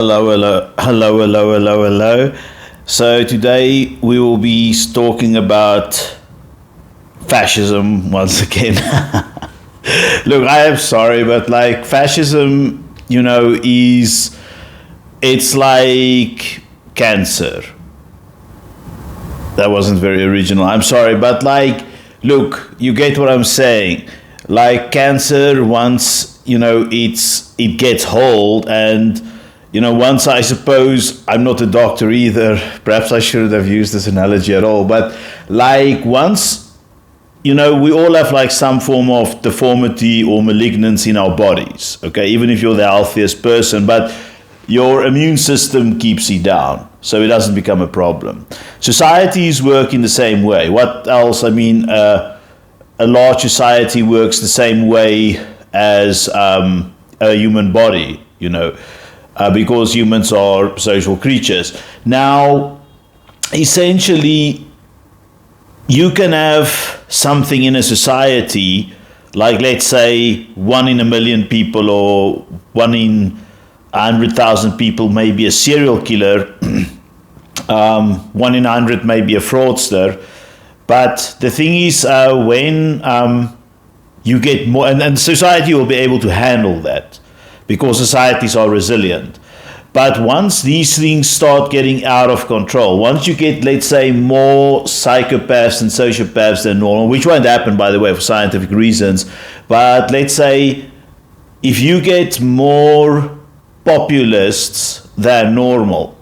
Hello, hello, hello, hello, hello, hello. So today we will be talking about fascism once again. Look, I am sorry, but like fascism, it's like cancer. That wasn't very original. I'm sorry, but like, look, you get what I'm saying. Like cancer, once it gets hold, and once I suppose I'm not a doctor either. Perhaps I shouldn't have used this analogy at all. But like once we all have like some form of deformity or malignancy in our bodies. Okay, even if you're the healthiest person, but your immune system keeps you down, so it doesn't become a problem. Societies work in the same way. What else? I mean, a large society works the same way as a human body, because humans are social creatures. Now, essentially, you can have something in a society, like let's say 1 in a million people or 1 in 100,000 people may be a serial killer, 1 in 100 may be a fraudster. But the thing is, when you get more, and society will be able to handle that because societies are resilient. But once these things start getting out of control, once you get, let's say, more psychopaths and sociopaths than normal, which won't happen, by the way, for scientific reasons, but let's say if you get more populists than normal,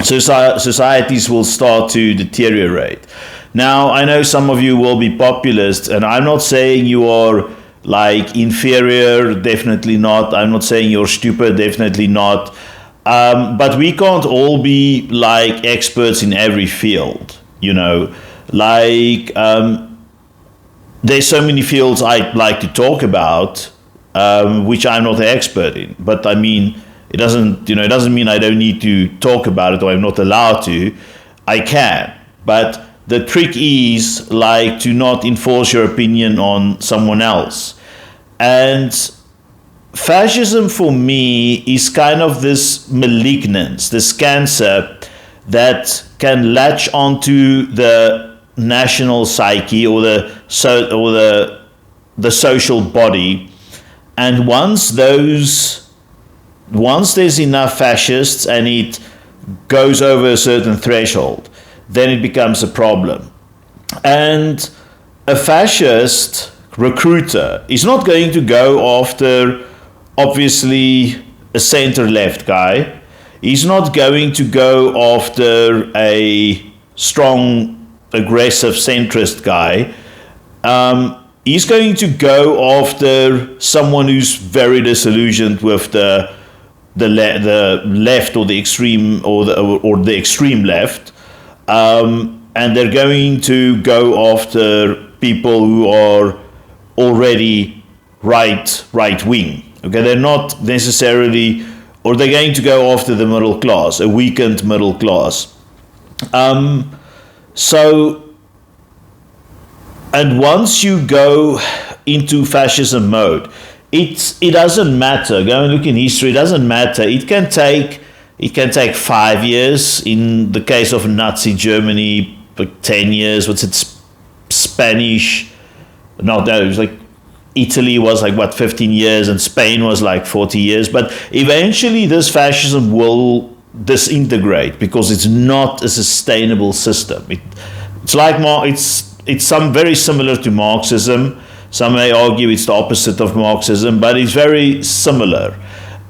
societies will start to deteriorate. Now, I know some of you will be populists, and I'm not saying you are like inferior, definitely not. I'm not saying you're stupid, definitely not. But we can't all be like experts in every field, Like, there's so many fields I'd like to talk about, which I'm not an expert in. But I mean, it doesn't mean I don't need to talk about it or I'm not allowed to. I can. But the trick is like to not enforce your opinion on someone else. And fascism for me is kind of this malignance, this cancer that can latch onto the national psyche or the social body. And once there's enough fascists and it goes over a certain threshold, then it becomes a problem. And a fascist recruiter is not going to go after, obviously, a center-left guy. He's not going to go after a strong, aggressive centrist guy. He's going to go after someone who's very disillusioned with the left or the extreme or the extreme left. And they're going to go after people who are already right wing. Okay, they're not necessarily, or they're going to go after the middle class, a weakened middle class. And once you go into fascism mode, it doesn't matter. Go and look in history. It doesn't matter. It can take 5 years. In the case of Nazi Germany, like 10 years. What's it? Spanish? No, it was like Italy was like 15 years, and Spain was like 40 years. But eventually, this fascism will disintegrate because it's not a sustainable system. It's some very similar to Marxism. Some may argue it's the opposite of Marxism, but it's very similar.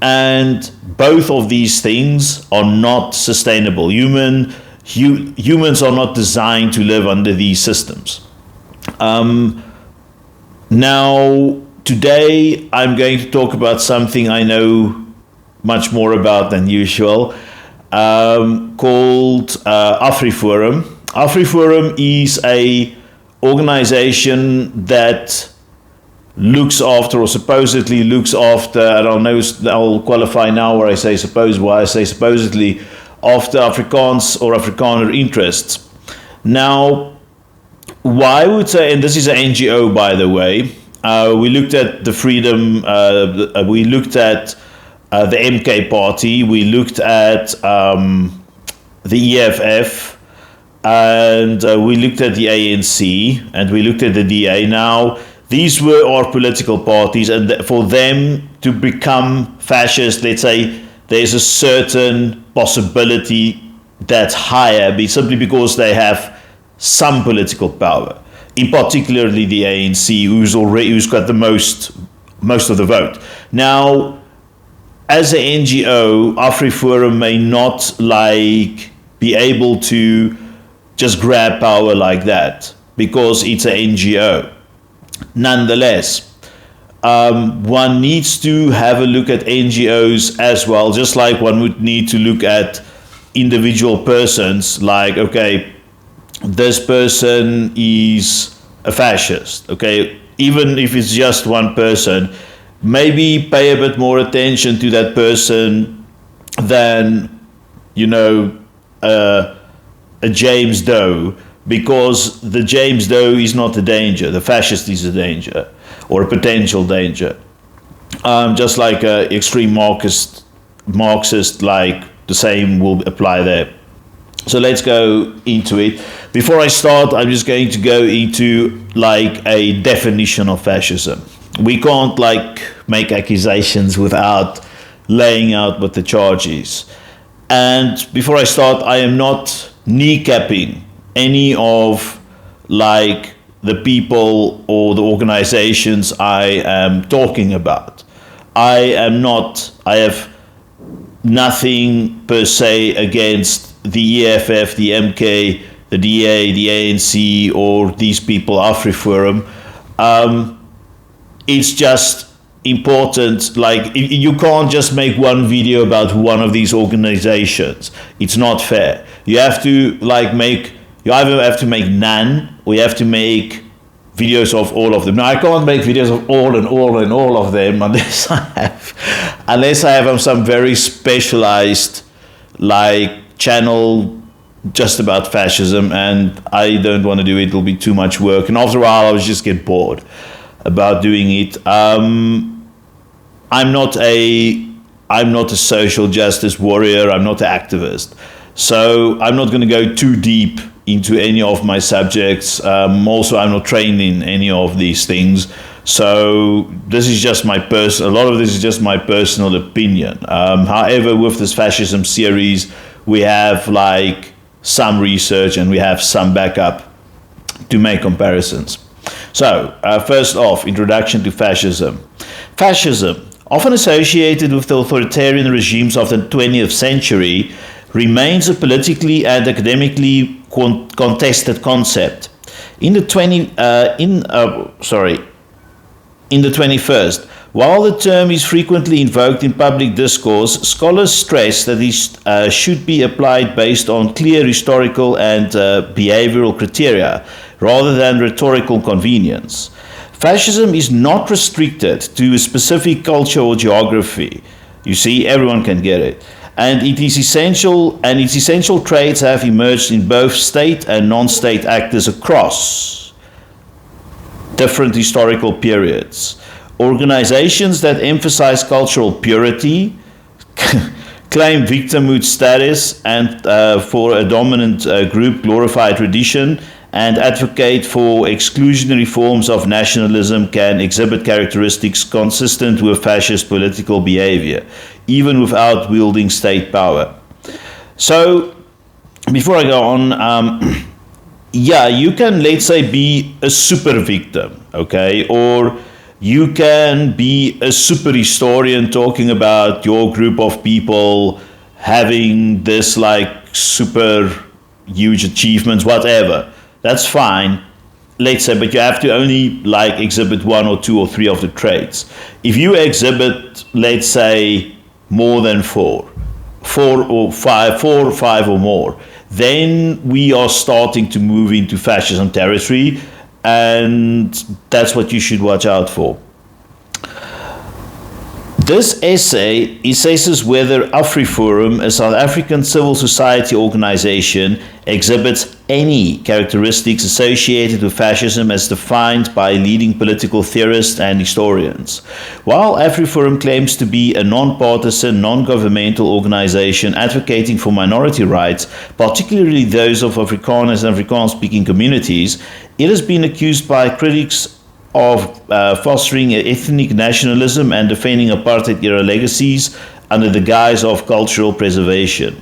And both of these things are not sustainable. Humans are not designed to live under these systems. Now, today I'm going to talk about something I know much more about than usual, called Afriforum. Afriforum is a organization that looks after, or supposedly looks after, I don't know, I'll qualify now why I say supposedly, after Afrikaans or Afrikaner interests. Now, why would say, and this is an NGO, by the way, we looked at the freedom, we looked at the MK party, we looked at the EFF, and we looked at the ANC, and we looked at the DA. Now, these were our political parties, and for them to become fascist, let's say, there's a certain possibility that's higher, simply because they have some political power. In particularly the ANC, who's got the most of the vote. Now, as an NGO, Afriforum may not be able to just grab power like that because it's an NGO. Nonetheless, one needs to have a look at NGOs as well, just like one would need to look at individual persons, like, okay, this person is a fascist, okay? Even if it's just one person, maybe pay a bit more attention to that person than, a James Doe, because the James Doe is not a danger. The fascist is a danger, or a potential danger. Just like an extreme Marxist, like the same will apply there. So let's go into it. Before I start, I'm just going to go into a definition of fascism. We can't make accusations without laying out what the charge is. And before I start, I am not kneecapping any of the people or the organizations I am talking about. I have nothing per se against the EFF, the MK, the DA, the ANC, or these people, Afriforum. It's just important, you can't just make one video about one of these organizations. It's not fair. You have to you either have to make none, or you have to make videos of all of them. Now, I can't make videos of all of them unless I have some very specialized channel just about fascism, and I don't want to do it. It'll be too much work, and after a while I will just get bored about doing it. I'm not a social justice warrior. I'm not an activist, so I'm not going to go too deep into any of my subjects. Also, I'm not trained in any of these things, so this is just a lot of this is just my personal opinion. However, with this fascism series, we have some research and we have some backup to make comparisons. So, first off, introduction to fascism. Fascism, often associated with the authoritarian regimes of the 20th century, remains a politically and academically contested concept. In the 21st, while the term is frequently invoked in public discourse, scholars stress that it should be applied based on clear historical and behavioral criteria, rather than rhetorical convenience. Fascism is not restricted to a specific culture or geography. You see, everyone can get it. And its essential traits have emerged in both state and non-state actors across different historical periods. Organizations that emphasize cultural purity, claim victimhood status, and for a dominant group glorify tradition, and advocate for exclusionary forms of nationalism can exhibit characteristics consistent with fascist political behavior, even without wielding state power. So, before I go on, you can, let's say, be a super victim, okay? Or you can be a super historian talking about your group of people having this super huge achievements, whatever. That's fine, let's say, but you have to only exhibit one or two or three of the traits. If you exhibit, let's say, more than four or five or more, then we are starting to move into fascism territory, and that's what you should watch out for. This essay assesses whether Afriforum, a South African civil society organization, exhibits any characteristics associated with fascism as defined by leading political theorists and historians. While Afriforum claims to be a non-partisan, non-governmental organization advocating for minority rights, particularly those of Afrikaners and Afrikaans-speaking communities, it has been accused by critics of fostering ethnic nationalism and defending apartheid-era legacies under the guise of cultural preservation.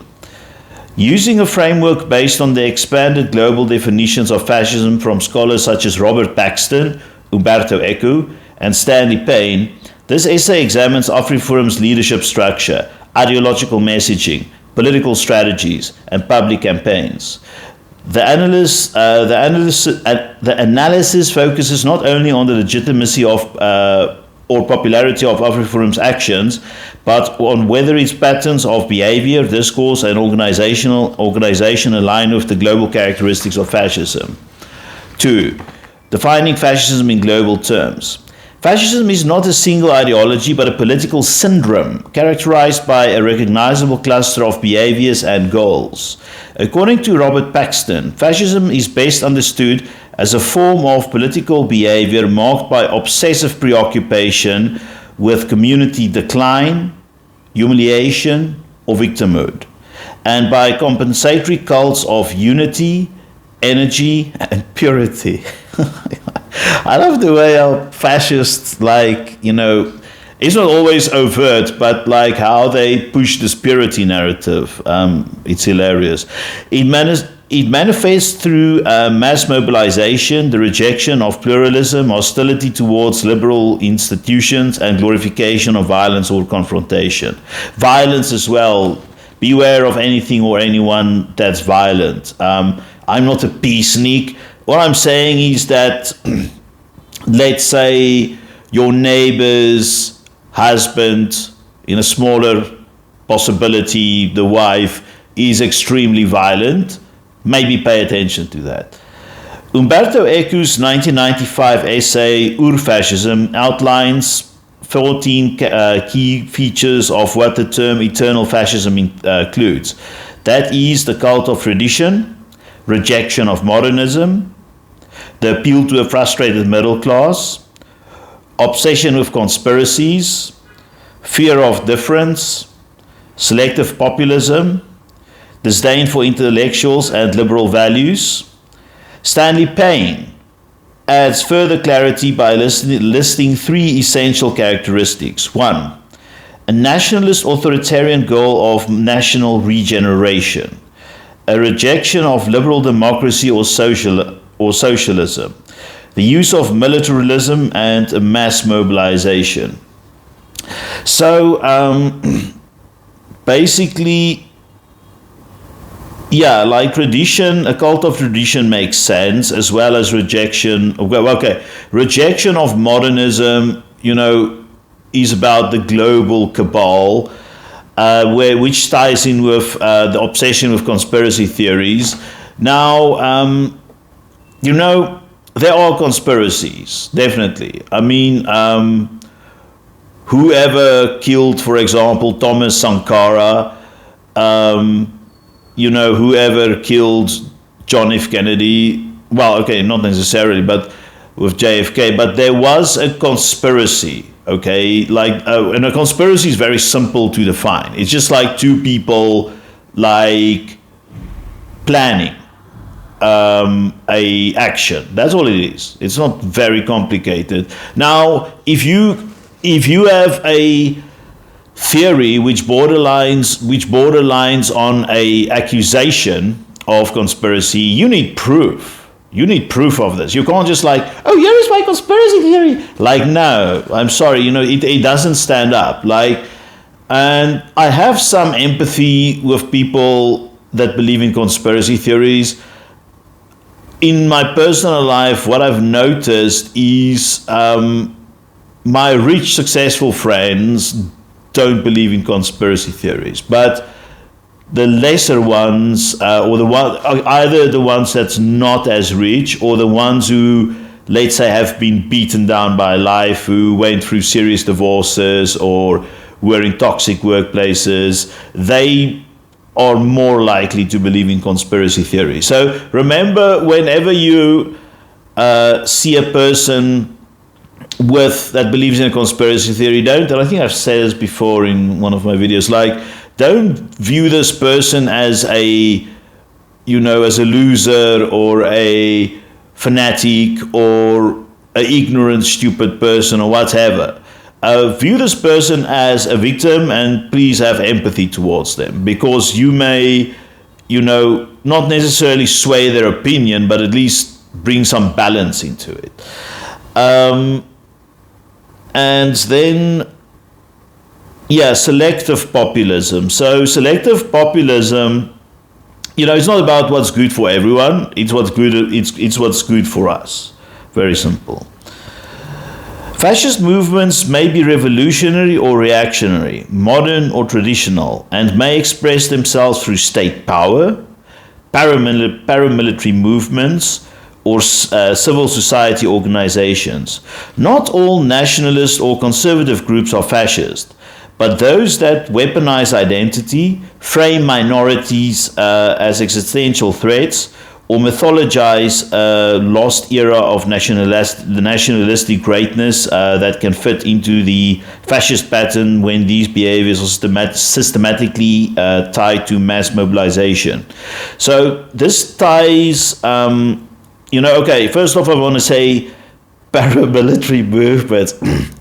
Using a framework based on the expanded global definitions of fascism from scholars such as Robert Paxton, Umberto Eco, and Stanley Payne, this essay examines Afriforum's leadership structure, ideological messaging, political strategies, and public campaigns. The analysis focuses not only on the legitimacy of or popularity of Afriforum's actions, but on whether its patterns of behavior, discourse, and organization align with the global characteristics of fascism. 2. Defining fascism in global terms. Fascism is not a single ideology, but a political syndrome characterized by a recognizable cluster of behaviors and goals. According to Robert Paxton, fascism is best understood as a form of political behavior marked by obsessive preoccupation with community decline, humiliation, or victimhood, and by compensatory cults of unity, energy, and purity. I love the way how fascists, it's not always overt, but how they push this purity narrative. It's hilarious. It manifests through mass mobilization, the rejection of pluralism, hostility towards liberal institutions, and glorification of violence or confrontation. Violence as well. Beware of anything or anyone that's violent. I'm not a peacenik. What I'm saying is that, let's say, your neighbor's husband, in a smaller possibility, the wife, is extremely violent. Maybe pay attention to that. Umberto Eco's 1995 essay, Ur-Fascism, outlines 14 key features of what the term eternal fascism includes. That is the cult of tradition, rejection of modernism, the appeal to a frustrated middle class, obsession with conspiracies, fear of difference, selective populism, disdain for intellectuals and liberal values. Stanley Payne adds further clarity by listing 3 essential characteristics. 1. A nationalist authoritarian goal of national regeneration. A rejection of liberal democracy or socialism, the use of militarism, and a mass mobilization. So basically, tradition, a cult of tradition makes sense, as well as rejection. Rejection of modernism, is about the global cabal, which ties in with the obsession with conspiracy theories. Now, there are conspiracies, definitely. I mean, whoever killed, for example, Thomas Sankara, whoever killed John F. Kennedy, not necessarily, but with JFK, but there was a conspiracy, and a conspiracy is very simple to define. It's just like two people, planning a action. That's all it is. It's not very complicated. Now, if you have a theory which borderlines on a accusation of conspiracy, you need proof. You need proof of this. You can't just here is my conspiracy theory. No, I'm sorry, it doesn't stand up. And I have some empathy with people that believe in conspiracy theories. In my personal life, what I've noticed is my rich, successful friends don't believe in conspiracy theories, but the lesser ones, either the ones that's not as rich, or the ones who let's say, have been beaten down by life, who went through serious divorces or were in toxic workplaces, they are more likely to believe in conspiracy theory. So remember, whenever you see a person that believes in a conspiracy theory, don't, and I think I've said this before in one of my videos, like, don't view this person as a loser or a fanatic or an ignorant, stupid person or whatever. View this person as a victim, and please have empathy towards them, because you may, not necessarily sway their opinion, but at least bring some balance into it. And then, selective populism. So selective populism, it's not about what's good for everyone. It's what's good for us. Very simple. Fascist movements may be revolutionary or reactionary, modern or traditional, and may express themselves through state power, paramilitary movements, or civil society organizations. Not all nationalist or conservative groups are fascist, but those that weaponize identity, frame minorities as existential threats, or mythologize a lost era of nationalistic greatness that can fit into the fascist pattern when these behaviors are systematically tied to mass mobilization. So this ties, first off, I want to say paramilitary movements,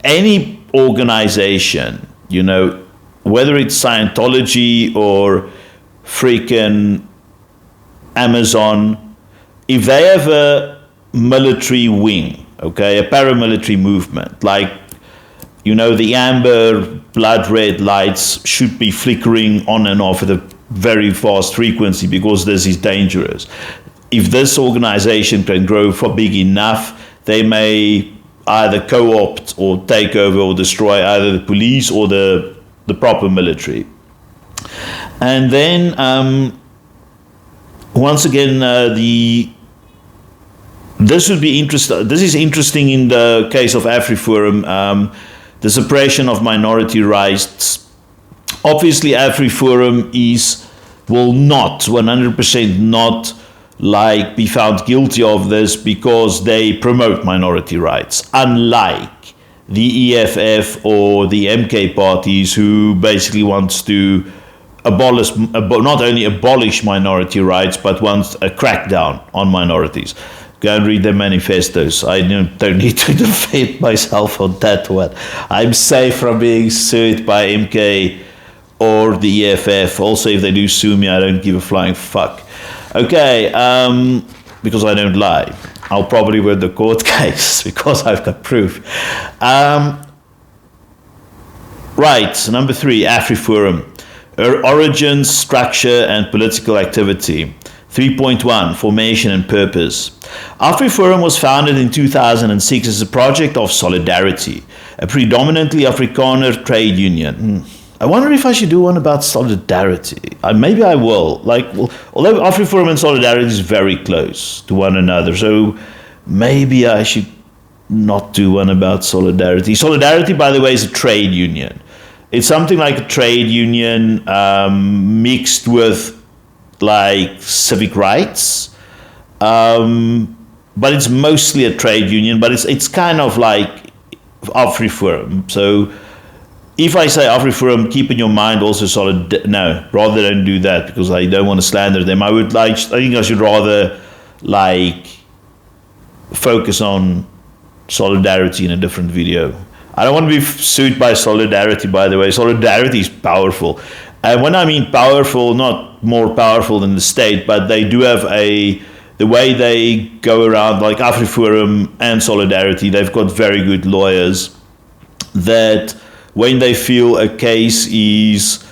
any organization, whether it's Scientology or freaking Amazon, if they have a military wing, a paramilitary movement, like, the amber blood red lights should be flickering on and off at a very fast frequency, because this is dangerous. If this organization can grow big enough, they may either co-opt or take over or destroy either the police or the proper military. And then, once again, this would be interesting. This is interesting in the case of Afriforum, the suppression of minority rights. Obviously, Afriforum will not 100% not be found guilty of this, because they promote minority rights, unlike the EFF or the MK parties, who basically wants to not only abolish minority rights, but wants a crackdown on minorities. Go and read their manifestos. I don't need to defend myself on that one. I'm safe from being sued by MK or the EFF. Also, if they do sue me, I don't give a flying fuck. Okay, because I don't lie. I'll probably win the court case because I've got proof. Right, number 3, Afriforum. Origins, structure, and political activity. 3.1, formation and purpose. Afriforum was founded in 2006 as a project of solidarity, a predominantly Afrikaner trade union. I wonder if I should do one about solidarity. Maybe I will. Although Afriforum and solidarity is very close to one another, so maybe I should not do one about solidarity. Solidarity, by the way, is a trade union. It's something like a trade union mixed with civic rights, but it's mostly a trade union. But it's kind of like Afriforum. So if I say Afriforum, keep in your mind also no, rather don't do that, because I don't want to slander them. I think I should rather focus on solidarity in a different video. I don't want to be sued by solidarity, by the way. Solidarity is powerful. And when I mean powerful, not more powerful than the state, but they do have the way they go around, like Afriforum and solidarity, they've got very good lawyers that when they feel a case is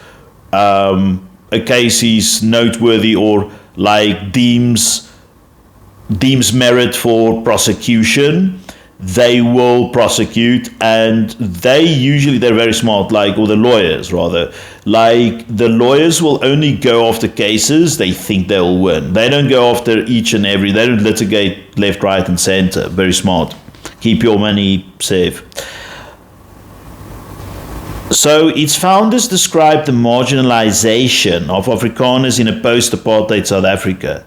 noteworthy or deems merit for prosecution, they will prosecute, and they're very smart, like, or the lawyers rather, like the lawyers will only go after cases they think they'll win. They don't go after each and every, they don't litigate left, right and center. Very smart. Keep your money safe. So its founders described the marginalization of Afrikaners in a post-apartheid South Africa.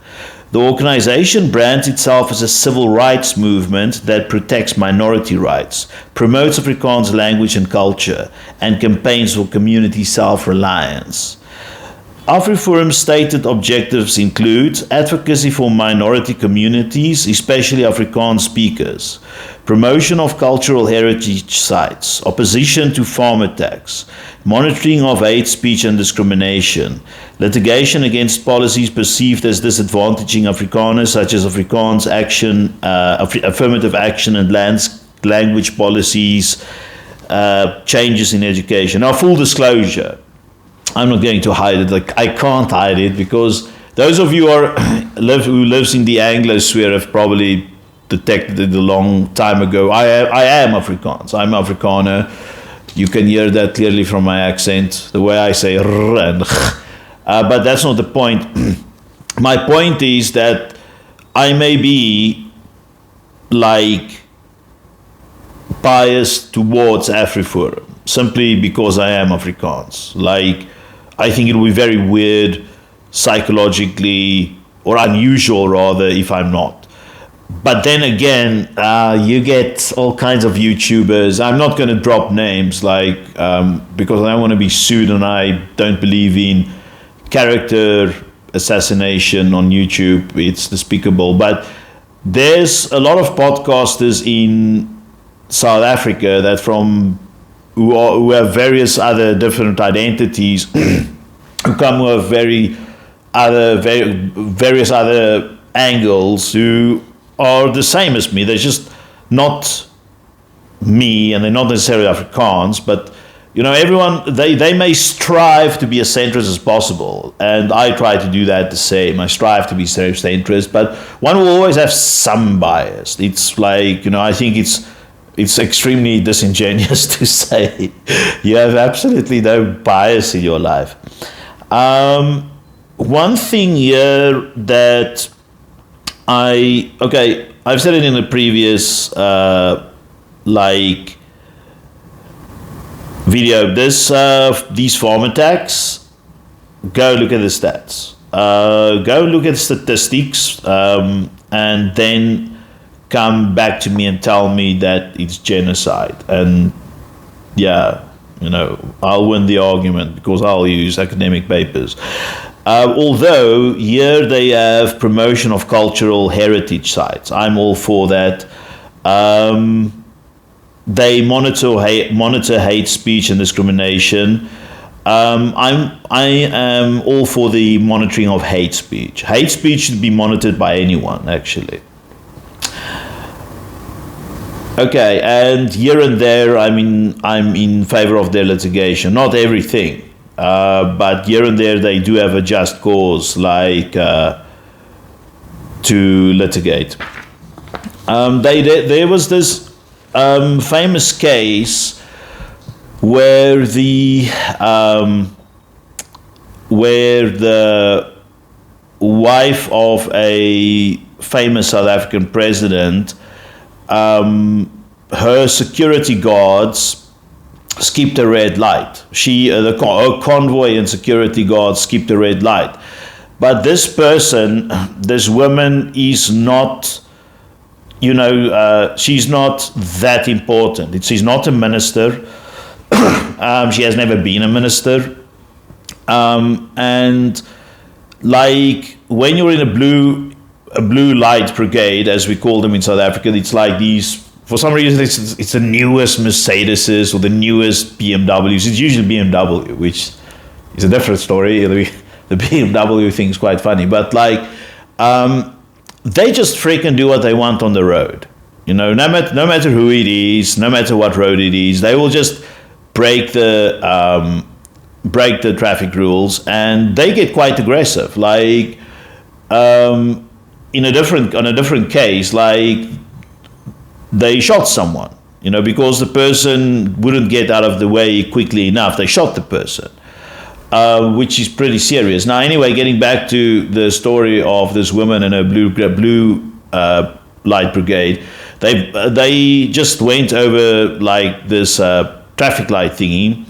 The organization brands itself as a civil rights movement that protects minority rights, promotes Afrikaans language and culture, and campaigns for community self-reliance. Afriforum's stated objectives include advocacy for minority communities, especially Afrikaans speakers, promotion of cultural heritage sites, opposition to farm attacks, monitoring of hate speech and discrimination, litigation against policies perceived as disadvantaging Afrikaners, such as Afrikaans action, affirmative action and language policies, changes in education. Now, full disclosure, I'm not going to hide it. Like, I can't hide it, because those of you who lives in the Anglosphere have probably detected it a long time ago. I am Afrikaans. I'm Afrikaner. You can hear that clearly from my accent, the way I say r and but that's not the point. My point is that I may be like biased towards Afriforum simply because I am Afrikaans. Like, I think it would be very weird psychologically, or unusual rather, if I'm not. But then again, you get all kinds of YouTubers. I'm not going to drop names, like, because I don't want to be sued, and I don't believe in character assassination on YouTube. It's despicable. But there's a lot of podcasters in South Africa that who have various other different identities, who come with various other angles, who are the same as me. They're just not me, and they're not necessarily Afrikaans, but everyone, they may strive to be as centrist as possible, and I try to do that the same. I strive to be centrist, but one will always have some bias. It's like, I think it's extremely disingenuous to say you have absolutely no bias in your life. One thing here that I've said it in a previous video. These farm attacks, go look at the stats. Go look at statistics, and then come back to me and tell me that it's genocide. And yeah, I'll win the argument, because I'll use academic papers. Although here they have promotion of cultural heritage sites. I'm all for that. They monitor hate speech and discrimination. I am all for the monitoring of hate speech. Hate speech should be monitored by anyone, actually. Okay, and here and there, I'm in favor of their litigation. Not everything, but here and there they do have a just cause, like to litigate. There was this famous case where the wife of a famous South African president, her security guards skipped a red light. Her convoy and security guards skipped a red light. But this woman is not, she's not that important. She's not a minister. She has never been a minister. And like, when you're in a blue light brigade, as we call them in South Africa, it's like these, for some reason it's the newest Mercedeses or the newest BMWs. It's usually BMW, which is a different story. The BMW thing is quite funny, but like, they just freaking do what they want on the road. No matter who it is, no matter what road it is, they will just break the traffic rules, and they get quite aggressive. Like, on a different case, like, they shot someone, because the person wouldn't get out of the way quickly enough. They shot the person, which is pretty serious. Now, anyway, getting back to the story of this woman and her blue light brigade, they just went over like this traffic light thingy,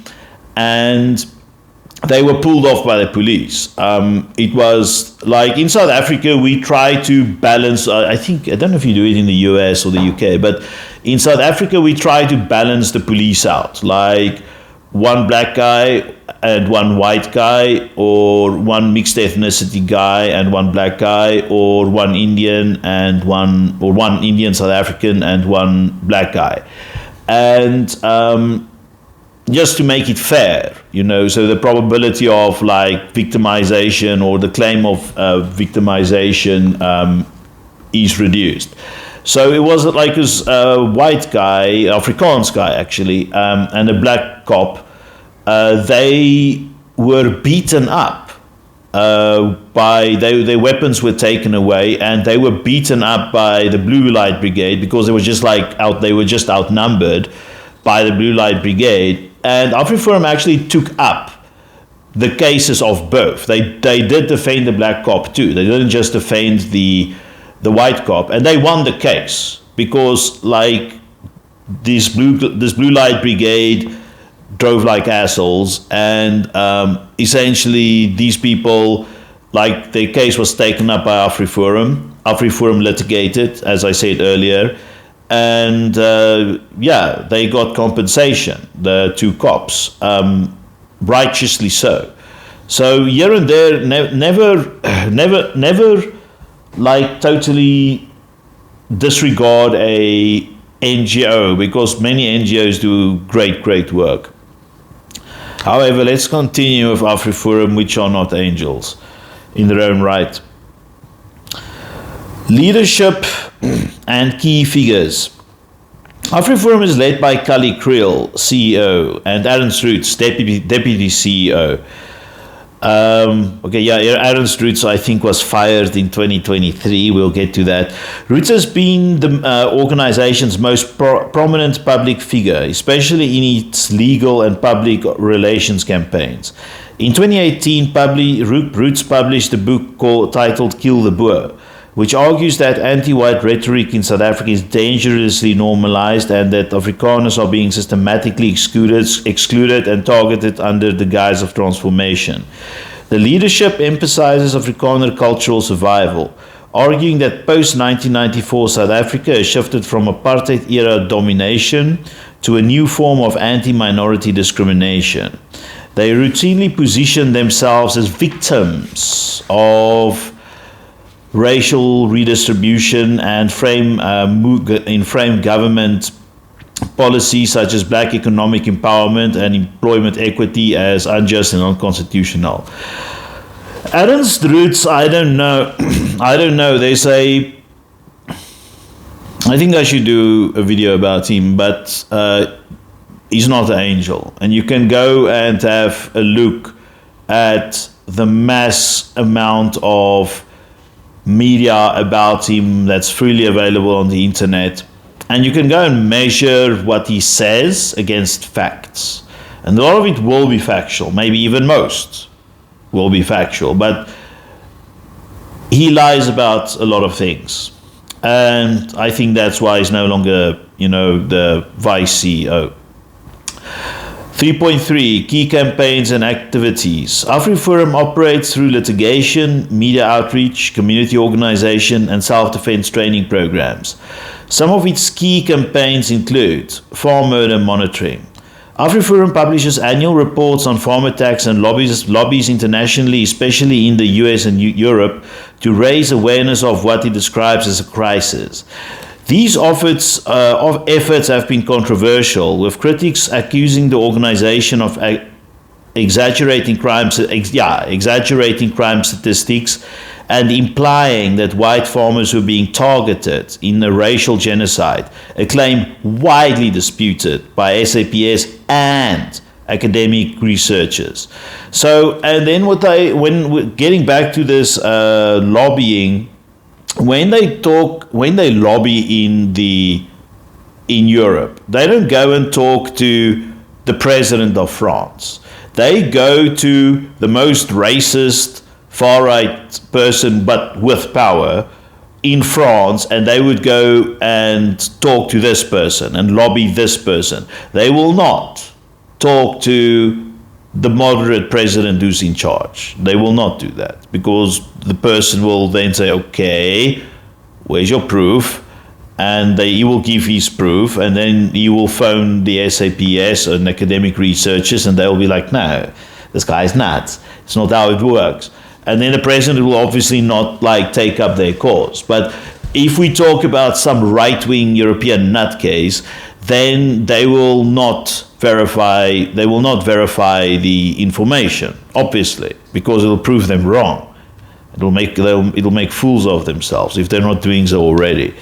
and they were pulled off by the police. It was like in South Africa, we try to balance, I don't know if you do it in the US or the UK, but in South Africa, we try to balance the police out. Like one black guy and one white guy, or one mixed ethnicity guy and one black guy, or one Indian and one Indian South African and one black guy. And just to make it fair, so the probability of like victimization or the claim of victimization is reduced. So it was like this white guy, Afrikaans guy actually, and a black cop. They were beaten up their weapons were taken away, and they were beaten up by the blue light brigade because they were just outnumbered by the blue light brigade. And Afriforum actually took up the cases of both. They did defend the black cop too. They didn't just defend the white cop, and they won the case because like this blue light brigade drove like assholes, and essentially these people, like their case was taken up by Afriforum. Afriforum litigated, as I said earlier, and they got compensation, the two cops, righteously so. So here and there, never like totally disregard a NGO, because many NGOs do great work. However, let's continue with Afriforum, which are not angels in their own right. Leadership and key figures. Afriforum is led by Kali Kriel, CEO, and Ernst Roots, Deputy CEO. Ernst Roots, I think, was fired in 2023. We'll get to that. Roots has been the organization's most prominent public figure, especially in its legal and public relations campaigns. In 2018, Roots published a book titled Kill the Boer, which argues that anti-white rhetoric in South Africa is dangerously normalized and that Afrikaners are being systematically excluded and targeted under the guise of transformation. The leadership emphasizes Afrikaner cultural survival, arguing that post-1994 South Africa has shifted from apartheid-era domination to a new form of anti-minority discrimination. They routinely position themselves as victims of racial redistribution and frame government policies such as black economic empowerment and employment equity as unjust and unconstitutional. Ernst Roots, I don't know. I think I should do a video about him, but he's not an angel. And you can go and have a look at the mass amount of media about him that's freely available on the internet, and you can go and measure what he says against facts, and a lot of it will be factual, maybe even most will be factual, but he lies about a lot of things, and I think that's why he's no longer the vice CEO. 3.3 Key campaigns and activities. Afriforum operates through litigation, media outreach, community organization, and self-defense training programs. Some of its key campaigns include farm murder monitoring. Afriforum publishes annual reports on farm attacks and lobbies internationally, especially in the US and Europe, to raise awareness of what it describes as a crisis. These efforts have been controversial, with critics accusing the organization of exaggerating crime statistics and implying that white farmers were being targeted in a racial genocide, a claim widely disputed by SAPS and academic researchers. So, and then getting back to this lobbying, when they lobby in the in Europe. They don't go and talk to the president of France. They go to the most racist, far-right person, but with power, in France, and they would go and talk to this person and lobby this person. They will not talk to the moderate president who's in charge. They will not do that, because the person will then say, okay, where's your proof? And he will give his proof, and then he will phone the SAPS and academic researchers, and they'll be like, no, this guy's nuts. It's not how it works. And then the president will obviously not take up their cause. But if we talk about some right-wing European nutcase, then they will not verify the information, obviously, because it'll prove them wrong. It'll make fools of themselves if they're not doing so already.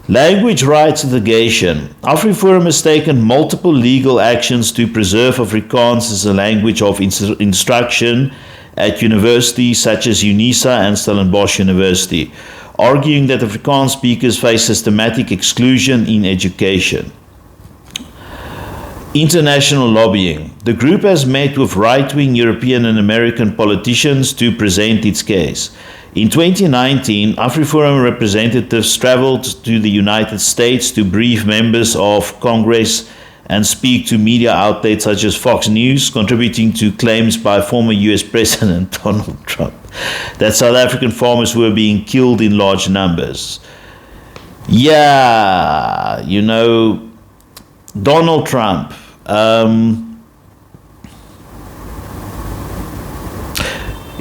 Language rights litigation. Afriforum has taken multiple legal actions to preserve Afrikaans as a language of instruction at universities such as UNISA and Stellenbosch University, arguing that Afrikaans speakers face systematic exclusion in education. International lobbying. The group has met with right-wing European and American politicians to present its case. In 2019, Afriforum representatives traveled to the United States to brief members of Congress and speak to media outlets such as Fox News, contributing to claims by former US President Donald Trump that South African farmers were being killed in large numbers. Yeah, Donald Trump.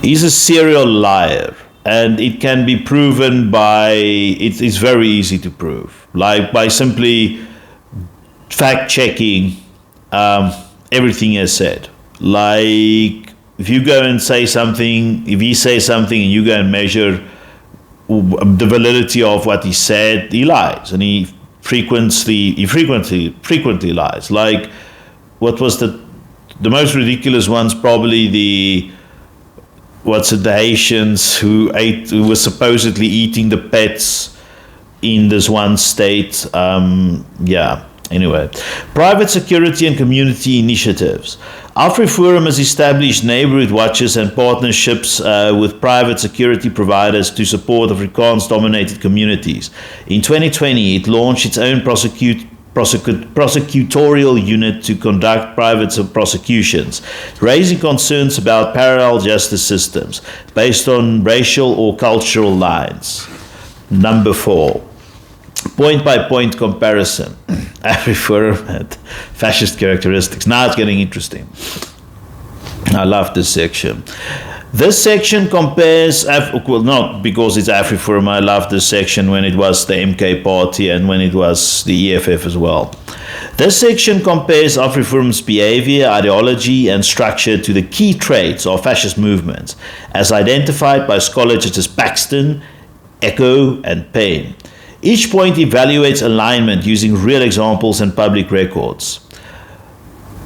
He's a serial liar. And it can be proven it's very easy to prove, by simply fact-checking everything he has said. If you go and say something, if he says something and you go and measure the validity of what he said, he lies. And he frequently lies. What was the most ridiculous one's probably the Haitians who were supposedly eating the pets in this one state. Anyway. Private security and community initiatives. Afriforum has established neighborhood watches and partnerships with private security providers to support Afrikaans-dominated communities. In 2020, it launched its own prosecutorial unit to conduct private prosecutions, raising concerns about parallel justice systems based on racial or cultural lines. Number 4, point-by-point comparison. Afriforum had fascist characteristics. Now it's getting interesting. I love this section. This section compares, not because it's Afriforum, I love this section when it was the MK party and when it was the EFF as well. This section compares Afriforum's behavior, ideology, and structure to the key traits of fascist movements, as identified by scholars such as Paxton, Echo, and Payne. Each point evaluates alignment using real examples and public records.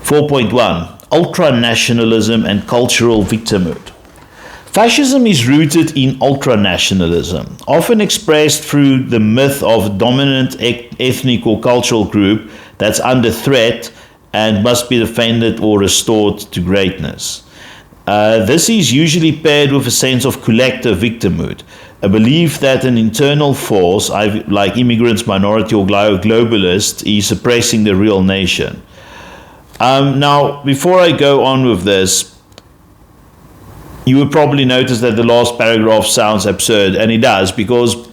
4.1. Ultranationalism and cultural victimhood. Fascism is rooted in ultranationalism, often expressed through the myth of a dominant ethnic or cultural group that's under threat and must be defended or restored to greatness. This is usually paired with a sense of collective victimhood, a belief that an internal force, like immigrants, minority, or globalist, is suppressing the real nation. Now, before I go on with this, you would probably notice that the last paragraph sounds absurd, and it does, because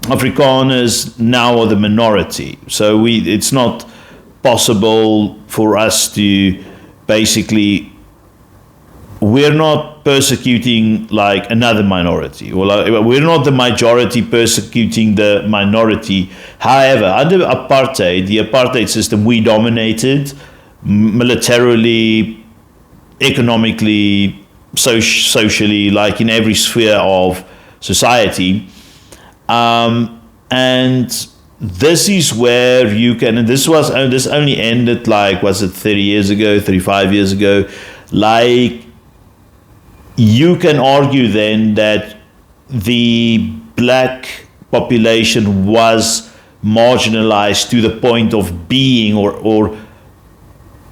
Afrikaners now are the minority. So it's not possible for us to basically, we're not persecuting another minority. We're not the majority persecuting the minority. However, under apartheid, the apartheid system, we dominated militarily, economically, socially, in every sphere of society. And this is where you can, and this only ended 30 years ago, 35 years ago. You can argue then that the black population was marginalized to the point of being or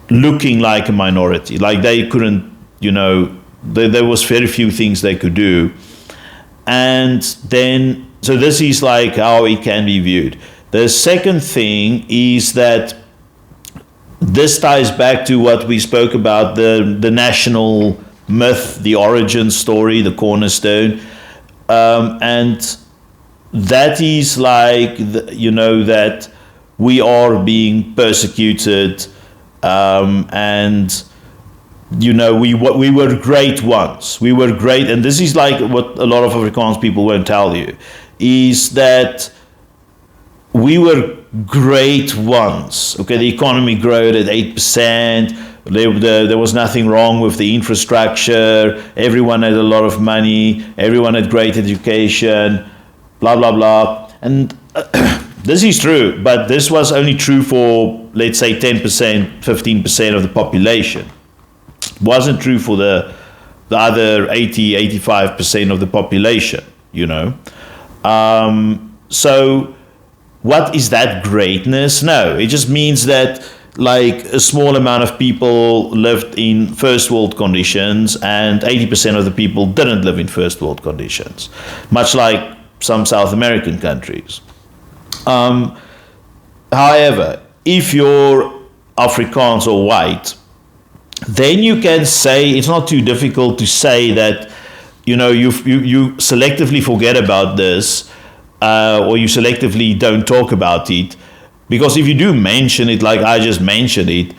looking like a minority. Like they couldn't, there was very few things they could do. And then, so this is like how it can be viewed. The second thing is that this ties back to what we spoke about, the national myth, the origin story, the cornerstone. And that is like, that we are being persecuted, and we were great once. We were great, and this is like what a lot of Afrikaans people won't tell you, is that we were great once. Okay, the economy grew at 8%. There was nothing wrong with the infrastructure. Everyone had a lot of money. Everyone had great education. Blah blah blah. And this is true, but this was only true for, let's say, 10%, 15% of the population. It wasn't true for the other 80, 85% of the population. So what is that greatness? No, it just means that like a small amount of people lived in first world conditions and 80% of the people didn't live in first world conditions, much like some South American countries. However, if you're Afrikaans or white, then you can say, it's not too difficult to say that, you selectively forget about this, or you selectively don't talk about it, because if you do mention it, like I just mentioned it,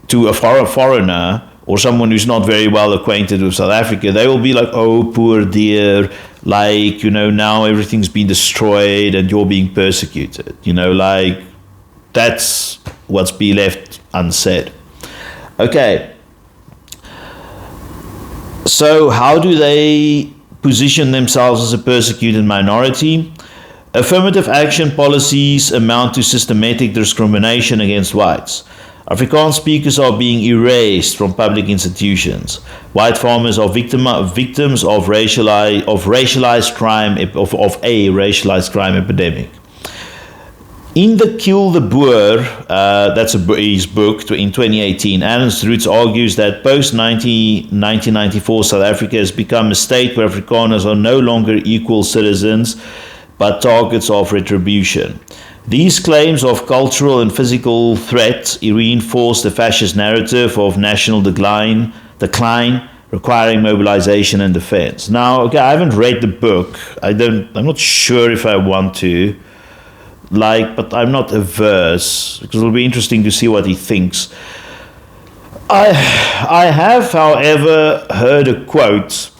to a foreigner or someone who's not very well acquainted with South Africa, they will be like, oh, poor dear, like, now everything's been destroyed and you're being persecuted. Like, that's what's be left unsaid. Okay. So how do they position themselves as a persecuted minority? Affirmative action policies amount to systematic discrimination against whites. Afrikaans speakers are being erased from public institutions. White farmers are victims of racialized crime, of a racialized crime epidemic. In the Kill the Boer, that's his book in 2018, Ernst Roots argues that post-1994 South Africa has become a state where Afrikaners are no longer equal citizens, but targets of retribution. These claims of cultural and physical threat reinforce the fascist narrative of national decline, requiring mobilization and defense. Now, okay, I haven't read the book. I'm not sure if I want to, but I'm not averse, because it'll be interesting to see what he thinks. I have, however, heard a quote.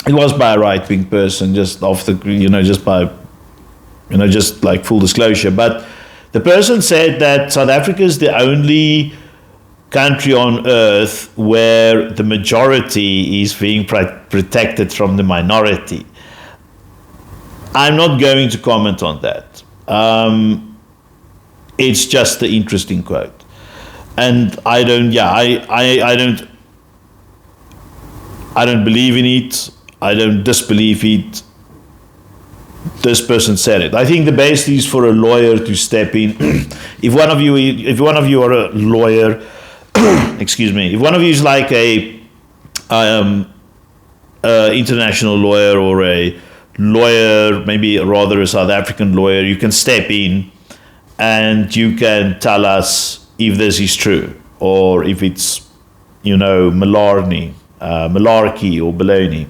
It was by a right-wing person, just like full disclosure. But the person said that South Africa is the only country on earth where the majority is being protected from the minority. I'm not going to comment on that. It's just an interesting quote. And I don't believe in it. I don't disbelieve it. This person said it. I think the best is for a lawyer to step in. If one of you are a lawyer, excuse me, if one of you is like a international lawyer or a lawyer, maybe rather a South African lawyer, you can step in and you can tell us if this is true or if it's, malarkey or baloney.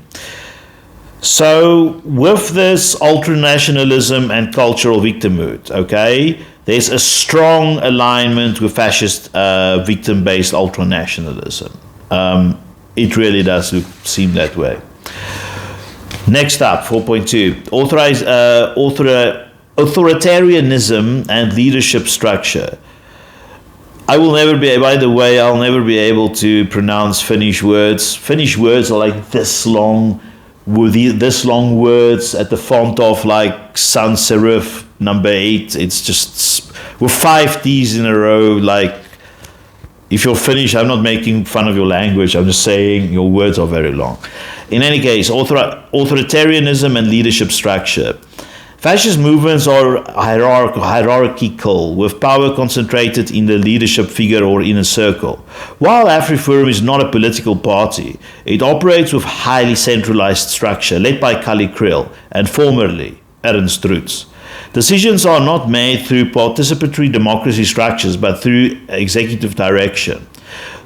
So with this ultranationalism and cultural victimhood, okay, there's a strong alignment with fascist victim-based ultranationalism. It really does seem that way. Next up, 4.2, authoritarianism and leadership structure. I'll never be able to pronounce Finnish words. Finnish words are like this long, with this long words at the font of like sans serif number 8. It's just with 5 T's in a row. Like, if you're Finnish, I'm not making fun of your language. I'm just saying your words are very long. In any case, authoritarianism and leadership structure. Fascist movements are hierarchical, with power concentrated in the leadership figure or inner circle. While Afriforum is not a political party, it operates with highly centralized structure, led by Kali Kriel and formerly Ernst Roets. Decisions are not made through participatory democracy structures, but through executive direction.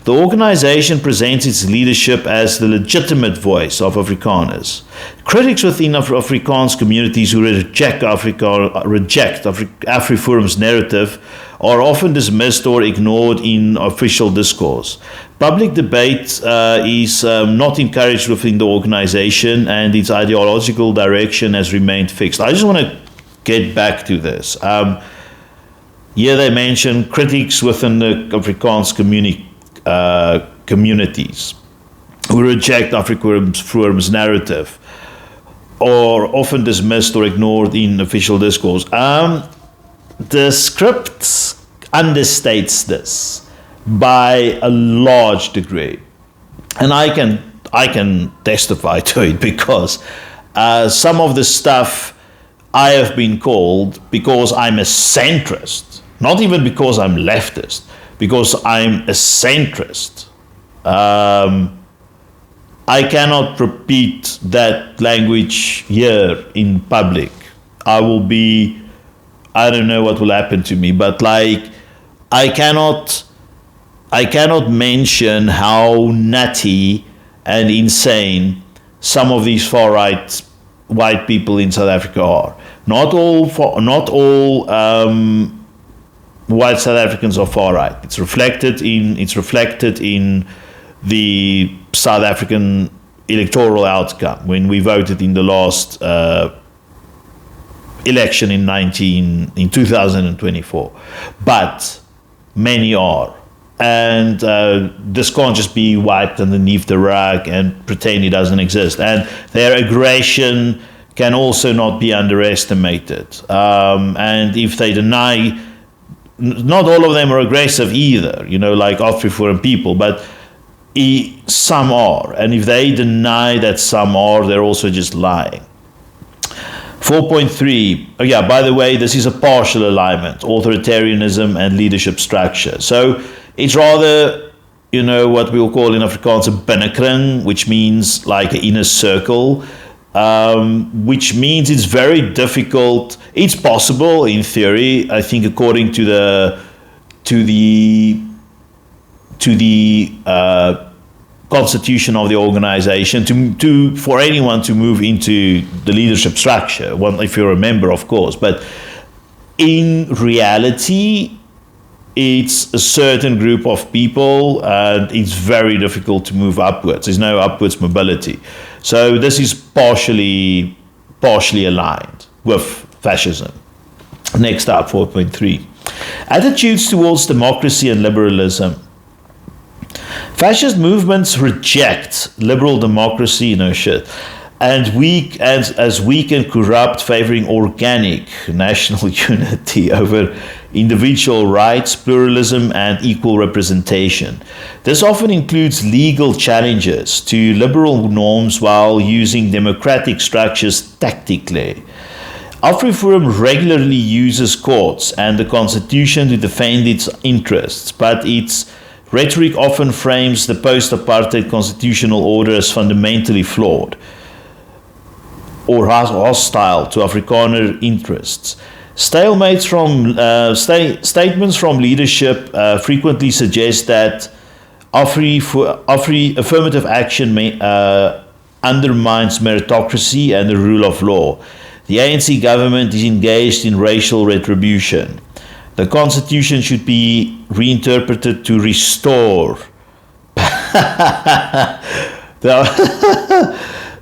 The organization presents its leadership as the legitimate voice of Afrikaners. Critics within Afrikaans communities who reject Afriforum's narrative are often dismissed or ignored in official discourse. Public debate is not encouraged within the organization, and its ideological direction has remained fixed. I just want to get back to this. Here they mention critics within the Afrikaans communities who reject Afriforum's narrative or often dismissed or ignored in official discourse. The script understates this by a large degree, and I can testify to it, because some of the stuff I have been called, because I'm a centrist, not even because I'm leftist, because I'm a centrist. I cannot repeat that language here in public. I don't know what will happen to me, but like, I cannot mention how nutty and insane some of these far-right white people in South Africa are. Not all white South Africans are far right. It's reflected in the South African electoral outcome when we voted in the last election in 2024. But many are, and this can't just be wiped underneath the rug and pretend it doesn't exist. And their aggression can also not be underestimated. And if they deny, not all of them are aggressive either, like Afriforum people, but some are. And if they deny that some are, they're also just lying. 4.3, by the way, this is a partial alignment, authoritarianism and leadership structure. So it's rather, what we'll call in Afrikaans a binnekring, which means like an inner circle, which means it's very difficult. It's possible in theory, I think, according to the constitution of the organization, for anyone to move into the leadership structure, if you're a member, of course. But in reality, it's a certain group of people, and it's very difficult to move upwards. There's no upwards mobility. So this is partially aligned with fascism. Next up, 4.3. Attitudes towards democracy and liberalism. Fascist movements reject liberal democracy, and weak and corrupt, favoring organic national unity over individual rights, pluralism, and equal representation. This often includes legal challenges to liberal norms while using democratic structures tactically. Afriforum regularly uses courts and the Constitution to defend its interests, but its rhetoric often frames the post-apartheid constitutional order as fundamentally flawed or hostile to Afrikaner interests. Statements from leadership frequently suggest that affirmative action undermines meritocracy and the rule of law. The ANC government is engaged in racial retribution. The Constitution should be reinterpreted to restore.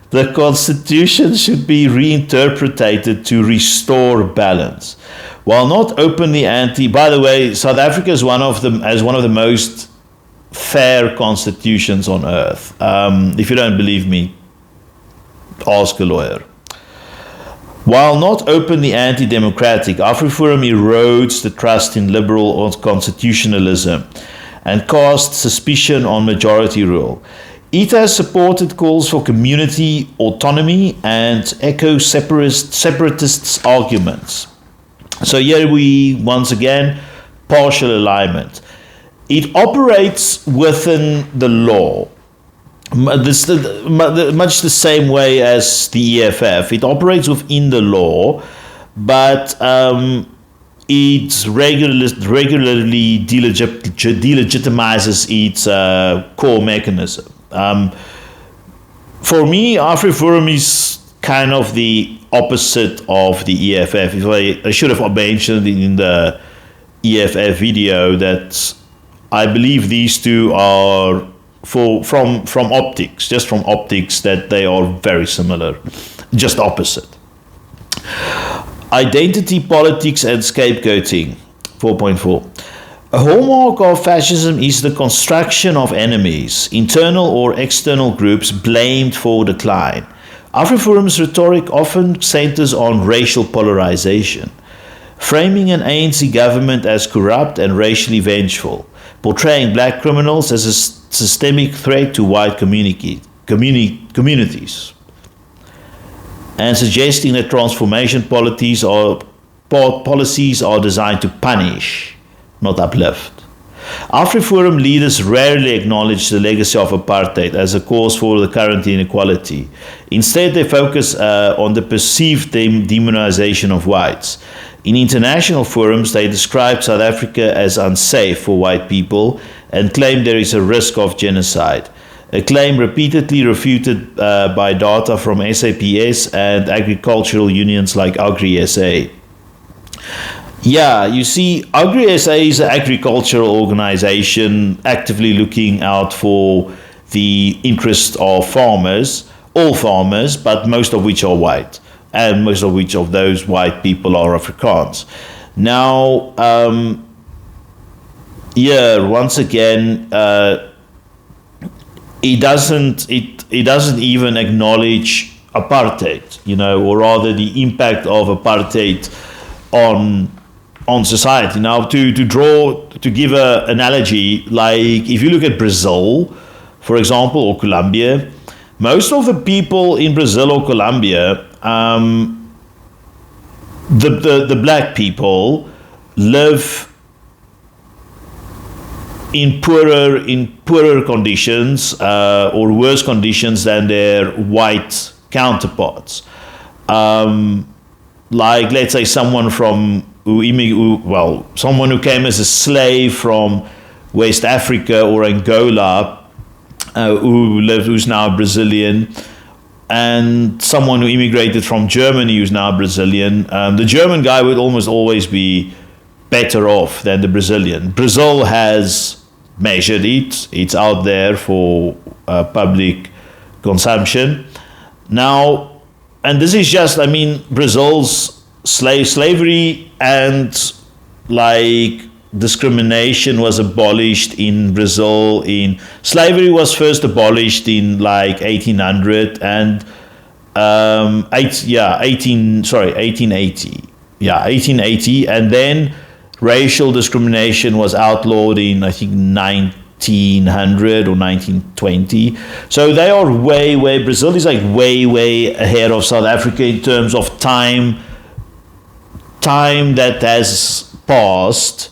The Constitution should be reinterpreted to restore balance. While not openly anti, by the way, South Africa is one of the most fair constitutions on earth. If you don't believe me, ask a lawyer. While not openly anti-democratic, Afriforum erodes the trust in liberal constitutionalism and casts suspicion on majority rule. It has supported calls for community autonomy and echo separatists' arguments. So here we, once again, partial alignment. It operates within the law, much the same way as the EFF. It operates within the law, but it regularly delegitimizes its core mechanism. For me, Afriforum is kind of the opposite of the EFF. I should have mentioned in the EFF video that I believe these two are from optics, just from optics, that they are very similar, just opposite. Identity politics and scapegoating, 4.4. A hallmark of fascism is the construction of enemies, internal or external groups blamed for decline. Afriforum's rhetoric often centers on racial polarization, framing an ANC government as corrupt and racially vengeful, portraying black criminals as a systemic threat to white communities, and suggesting that transformation policies are designed to punish, not uplift. Afriforum leaders rarely acknowledge the legacy of apartheid as a cause for the current inequality. Instead, they focus on the perceived demonization of whites. In international forums, they describe South Africa as unsafe for white people and claim there is a risk of genocide, a claim repeatedly refuted by data from SAPS and agricultural unions like Agri-SA. Yeah, you see, Agri-SA is an agricultural organization actively looking out for the interests of farmers, all farmers, but most of which are white, and most of which of those white people are Afrikaans. Now, once again, it doesn't even acknowledge apartheid, or rather the impact of apartheid on society. Now, to give an analogy, like if you look at Brazil, for example, or Colombia, most of the people in Brazil or Colombia, the black people live in poorer conditions or worse conditions than their white counterparts. Like, let's say someone someone who came as a slave from West Africa or Angola, who's now Brazilian, and someone who immigrated from Germany who's now Brazilian. The German guy would almost always be better off than the Brazilian. Brazil has measured it. It's out there for public consumption. Now, and this is just, Brazil's slavery and discrimination was abolished in Brazil. Slavery was first abolished in 1800 and 1880. Yeah, 1880, and then racial discrimination was outlawed in, I think, 1900 or 1920. So they are Brazil is way ahead of South Africa in terms of time that has passed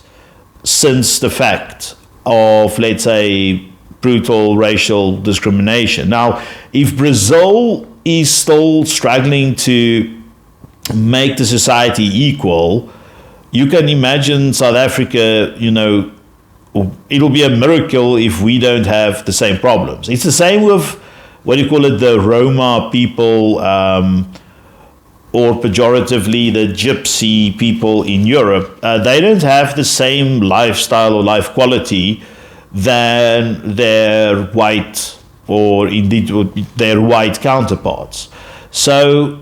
since the fact of, let's say, brutal racial discrimination. Now, if Brazil is still struggling to make the society equal, you can imagine South Africa, it'll be a miracle if we don't have the same problems. It's the same with, the Roma people, or pejoratively, the gypsy people in Europe. They don't have the same lifestyle or life quality than their white, or indeed their white counterparts. So,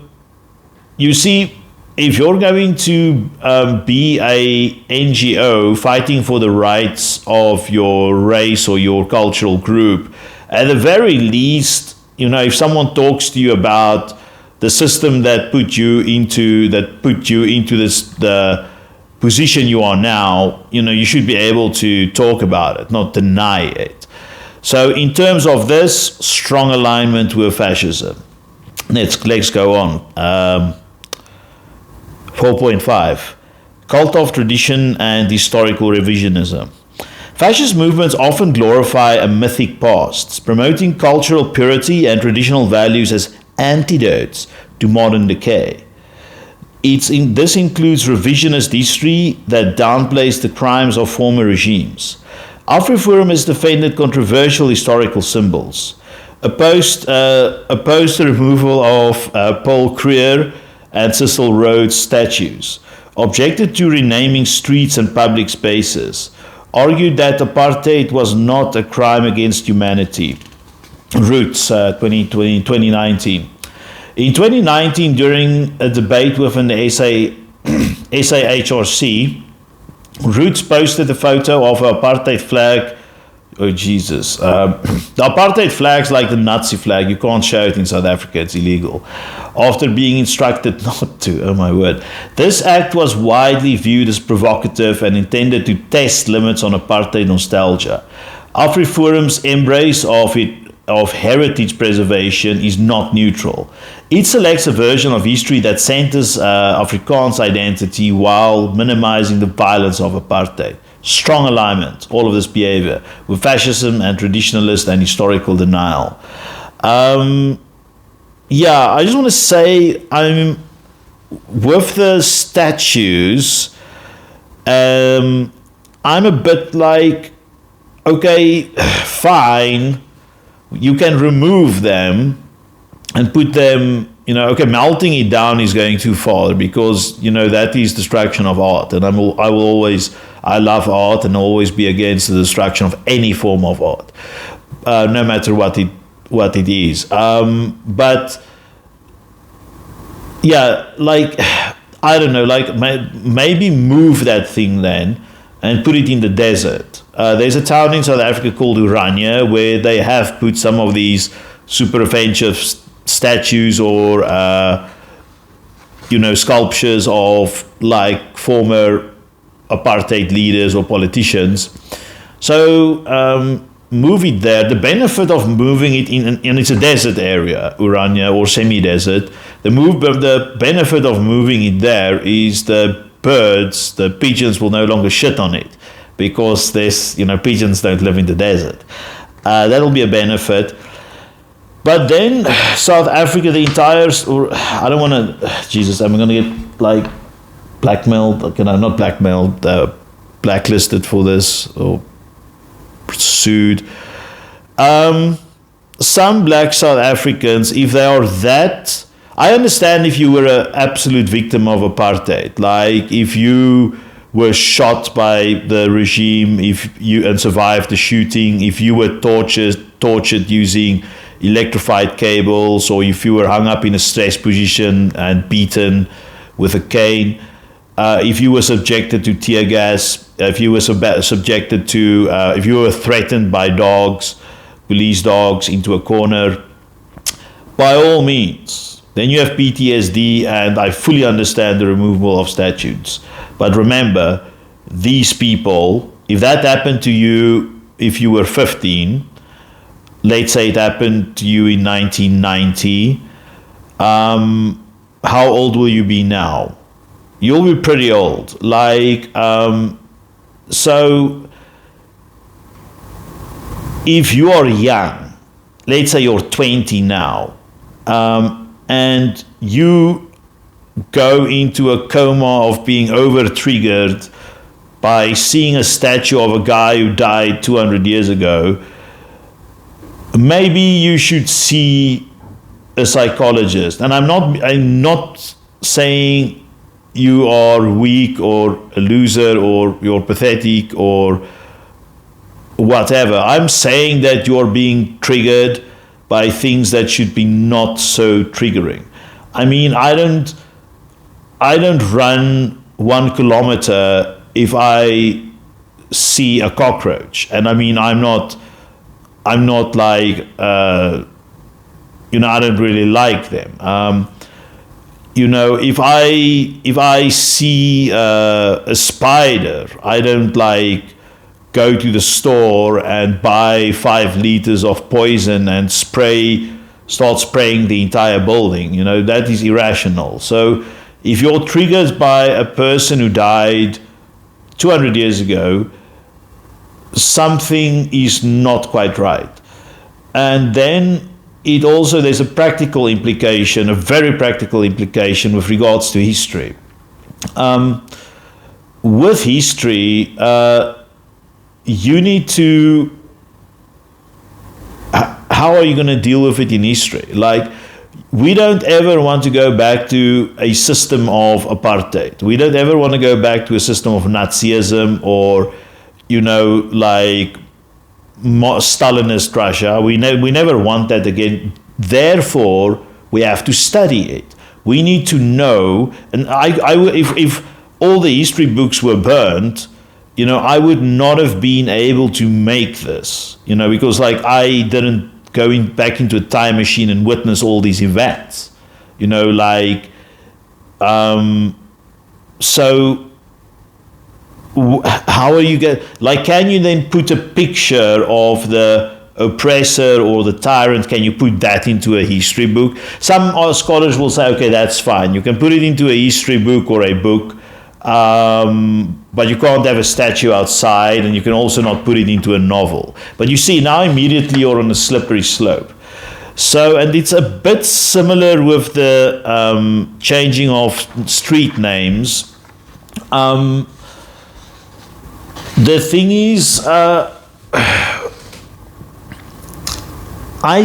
you see, if you're going to be a NGO fighting for the rights of your race or your cultural group, at the very least, if someone talks to you about the system that put you into the position you are now, you should be able to talk about it, not deny it. So in terms of this, strong alignment with fascism. Let's go on. 4.5. Cult of tradition and historical revisionism. Fascist movements often glorify a mythic past, promoting cultural purity and traditional values as antidotes to modern decay. This includes revisionist history that downplays the crimes of former regimes. Afriforum has defended controversial historical symbols, opposed the removal of Paul Kruger and Cecil Rhodes statues, objected to renaming streets and public spaces, argued that apartheid was not a crime against humanity. Roots, 2019. In 2019, during a debate within the SAHRC, Roots posted a photo of an apartheid flag. Oh, Jesus. The apartheid flag's like the Nazi flag. You can't show it in South Africa. It's illegal. After being instructed not to. Oh, my word. This act was widely viewed as provocative and intended to test limits on apartheid nostalgia. Afriforum's embrace of heritage preservation is not neutral. It selects a version of history that centers Afrikaans identity while minimizing the violence of apartheid. Strong alignment, all of this behavior, with fascism and traditionalist and historical denial. I just want to say, with the statues, I'm a bit like, okay, fine, you can remove them and put them, melting it down is going too far because, that is destruction of art. And I love art and always be against the destruction of any form of art, no matter what it is. But yeah, I don't know, maybe move that thing then and put it in the desert. There's a town in South Africa called Oranje where they have put some of these super offensive statues or sculptures of former apartheid leaders or politicians. So move it there. The benefit of moving it in, and it's a desert area, Oranje or semi-desert. The benefit of moving it there is the pigeons will no longer shit on it because pigeons don't live in the desert. That'll be a benefit. But then South Africa, I don't want to, Jesus, I'm going to get blackmailed, not blackmailed, blacklisted for this or sued. Some black South Africans, if they are that, I understand if you were an absolute victim of apartheid, if you were shot by the regime, and survived the shooting, if you were tortured using electrified cables, or if you were hung up in a stress position and beaten with a cane, if you were subjected to tear gas, if you were subjected to, if you were threatened by police dogs into a corner, by all means, then you have PTSD, and I fully understand the removal of statues. But remember, these people, if that happened to you if you were 15, let's say it happened to you in 1990, how old will you be now? You'll be pretty old. So if you are young, let's say you're 20 now, and you go into a coma of being over-triggered by seeing a statue of a guy who died 200 years ago, maybe you should see a psychologist. And I'm not saying you are weak or a loser or you're pathetic or whatever. I'm saying that you're being triggered by things that should be not so triggering. I don't run 1 kilometer if I see a cockroach. And I'm not I don't really like them. If I see a spider, I don't go to the store and buy 5 liters of poison and start spraying the entire building. That is irrational. So if you're triggered by a person who died 200 years ago, something is not quite right. And then there's a practical implication, a very practical implication with regards to history. With history, you need to, how are you going to deal with it in history? Like, we don't ever want to go back to a system of apartheid. We don't ever want to go back to a system of Nazism or, like Stalinist Russia. We never want that again. Therefore, we have to study it. We need to know, and if all the history books were burned, I would not have been able to make this, because I didn't go back into a time machine and witness all these events, so how are you can you then put a picture of the oppressor or the tyrant? Can you put that into a history book? Some scholars will say, okay, that's fine. You can put it into a history book or a book, but you can't have a statue outside, and you can also not put it into a novel. But you see, now immediately you're on a slippery slope. So, and it's a bit similar with the changing of street names. The thing is, I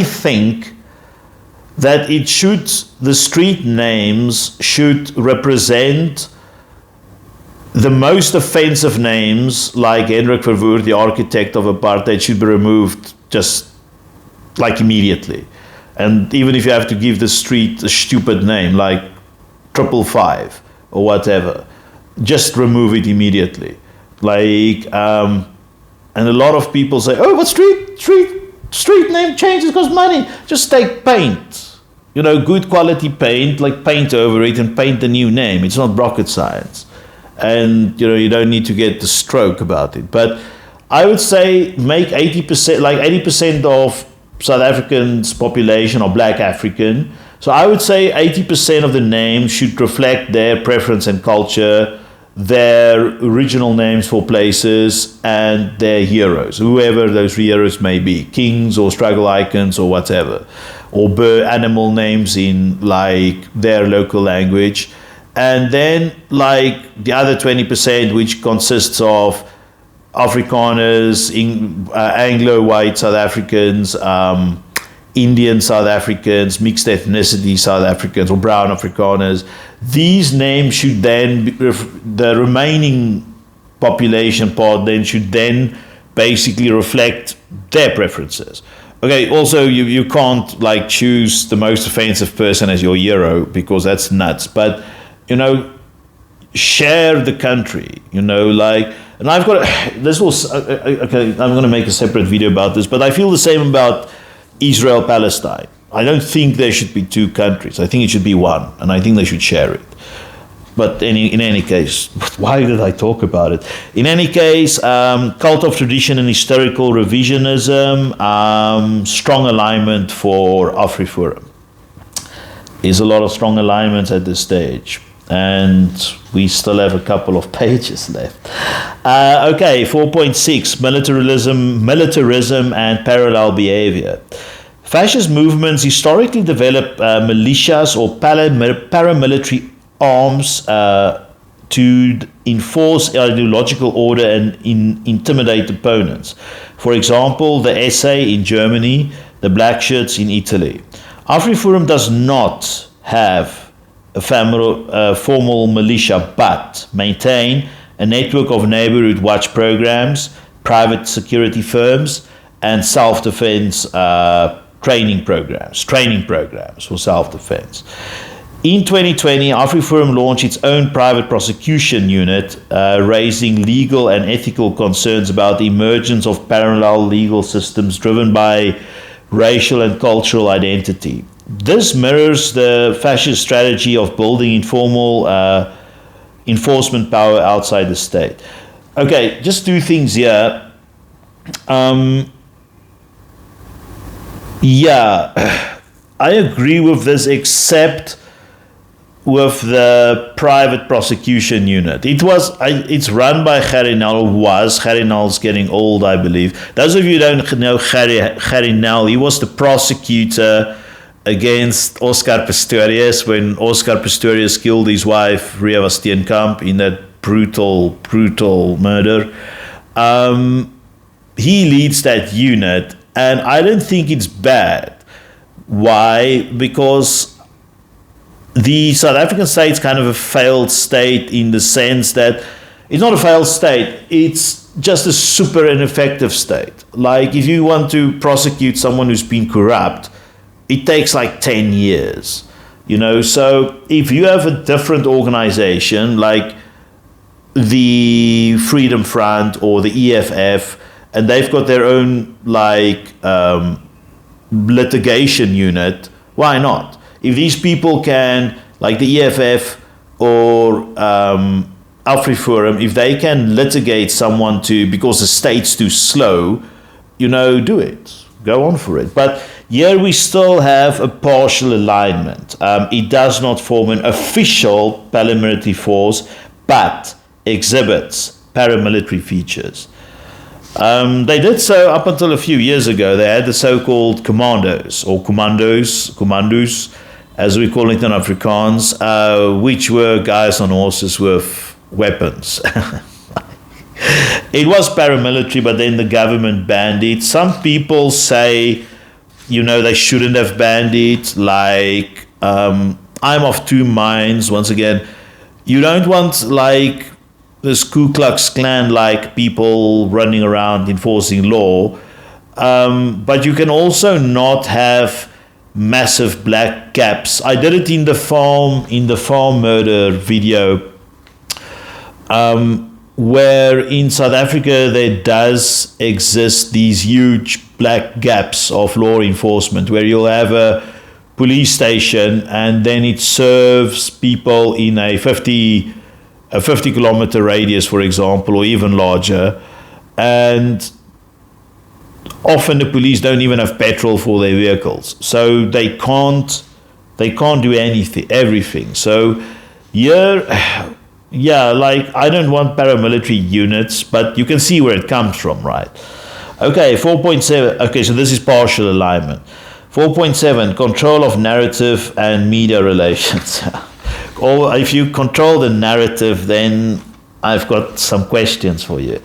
think that the street names should represent the most offensive names, like Hendrik Verwoerd, the architect of apartheid, should be removed just like immediately. And even if you have to give the street a stupid name like 555 or whatever, just remove it immediately. And a lot of people say, oh, but street name changes cost money. Just take paint, good quality paint, paint over it and paint the new name. It's not rocket science. And, you don't need to get the stroke about it. But I would say make 80% of South Africans' population are Black African. So I would say 80% of the names should reflect their preference and culture, their original names for places, and their heroes, whoever those heroes may be, kings or struggle icons or whatever, or animal names in their local language. And then the other 20%, which consists of Afrikaners, Anglo-white South Africans, Indian South Africans, mixed ethnicity South Africans, or brown Afrikaners, these names should then, the remaining population part then should then basically reflect their preferences. Okay, also you can't choose the most offensive person as your hero, because that's nuts. But share the country, and I've got, okay, I'm going to make a separate video about this, but I feel the same about Israel-Palestine. I don't think there should be 2 countries. I think it should be one, and I think they should share it. But in any case, why did I talk about it? In any case, cult of tradition and historical revisionism, strong alignment for Afriforum. There's a lot of strong alignments at this stage. And we still have a couple of pages left. Okay, 4.6, militarism and parallel behavior. Fascist movements historically develop militias or paramilitary arms to enforce ideological order and intimidate opponents. For example, the SA in Germany, the Black Shirts in Italy. Afriforum does not have a formal militia, but maintain a network of neighborhood watch programs, private security firms, and self-defense training programs for self-defense. In 2020, Afriforum launched its own private prosecution unit, raising legal and ethical concerns about the emergence of parallel legal systems driven by racial and cultural identity. This mirrors the fascist strategy of building informal enforcement power outside the state. Okay, just 2 things here. Yeah, I agree with this, except with the private prosecution unit. It's run by Gerry Nel, Gerry Nel's getting old, I believe. Those of you who don't know Gerry Nel, he was the prosecutor against Oscar Pistorius when Oscar Pistorius killed his wife, Ria Steenkamp, in that brutal murder. He leads that unit, and I don't think it's bad. Why? Because the South African state is kind of a failed state in the sense that it's not a failed state, it's just a super ineffective state. Like, if you want to prosecute someone who's been corrupt, it takes like 10 years, So if you have a different organization like the Freedom Front or the EFF, and they've got their own litigation unit, why not? If these people can, like the EFF or Afriforum, if they can litigate someone because the state's too slow, do it. Go on for it. But here we still have a partial alignment. It does not form an official paramilitary force, but exhibits paramilitary features. They did so up until a few years ago. They had the so-called commandos, or commandos, as we call it in Afrikaans, which were guys on horses with weapons. It was paramilitary, but then the government banned it. Some people say, they shouldn't have banned it. I'm of two minds. Once again, you don't want this Ku Klux Klan people running around enforcing law, but you can also not have massive black gaps. I did it in the farm murder video, where in South Africa there does exist these huge black gaps of law enforcement, where you'll have a police station and then it serves people in a 50 kilometer radius, for example, or even larger, and often the police don't even have petrol for their vehicles, so they can't do everything. So here, I don't want paramilitary units, but you can see where it comes from, right? Okay, 4.7. Okay, so this is partial alignment. 4.7, control of narrative and media relations. Or if you control the narrative, then I've got some questions for you.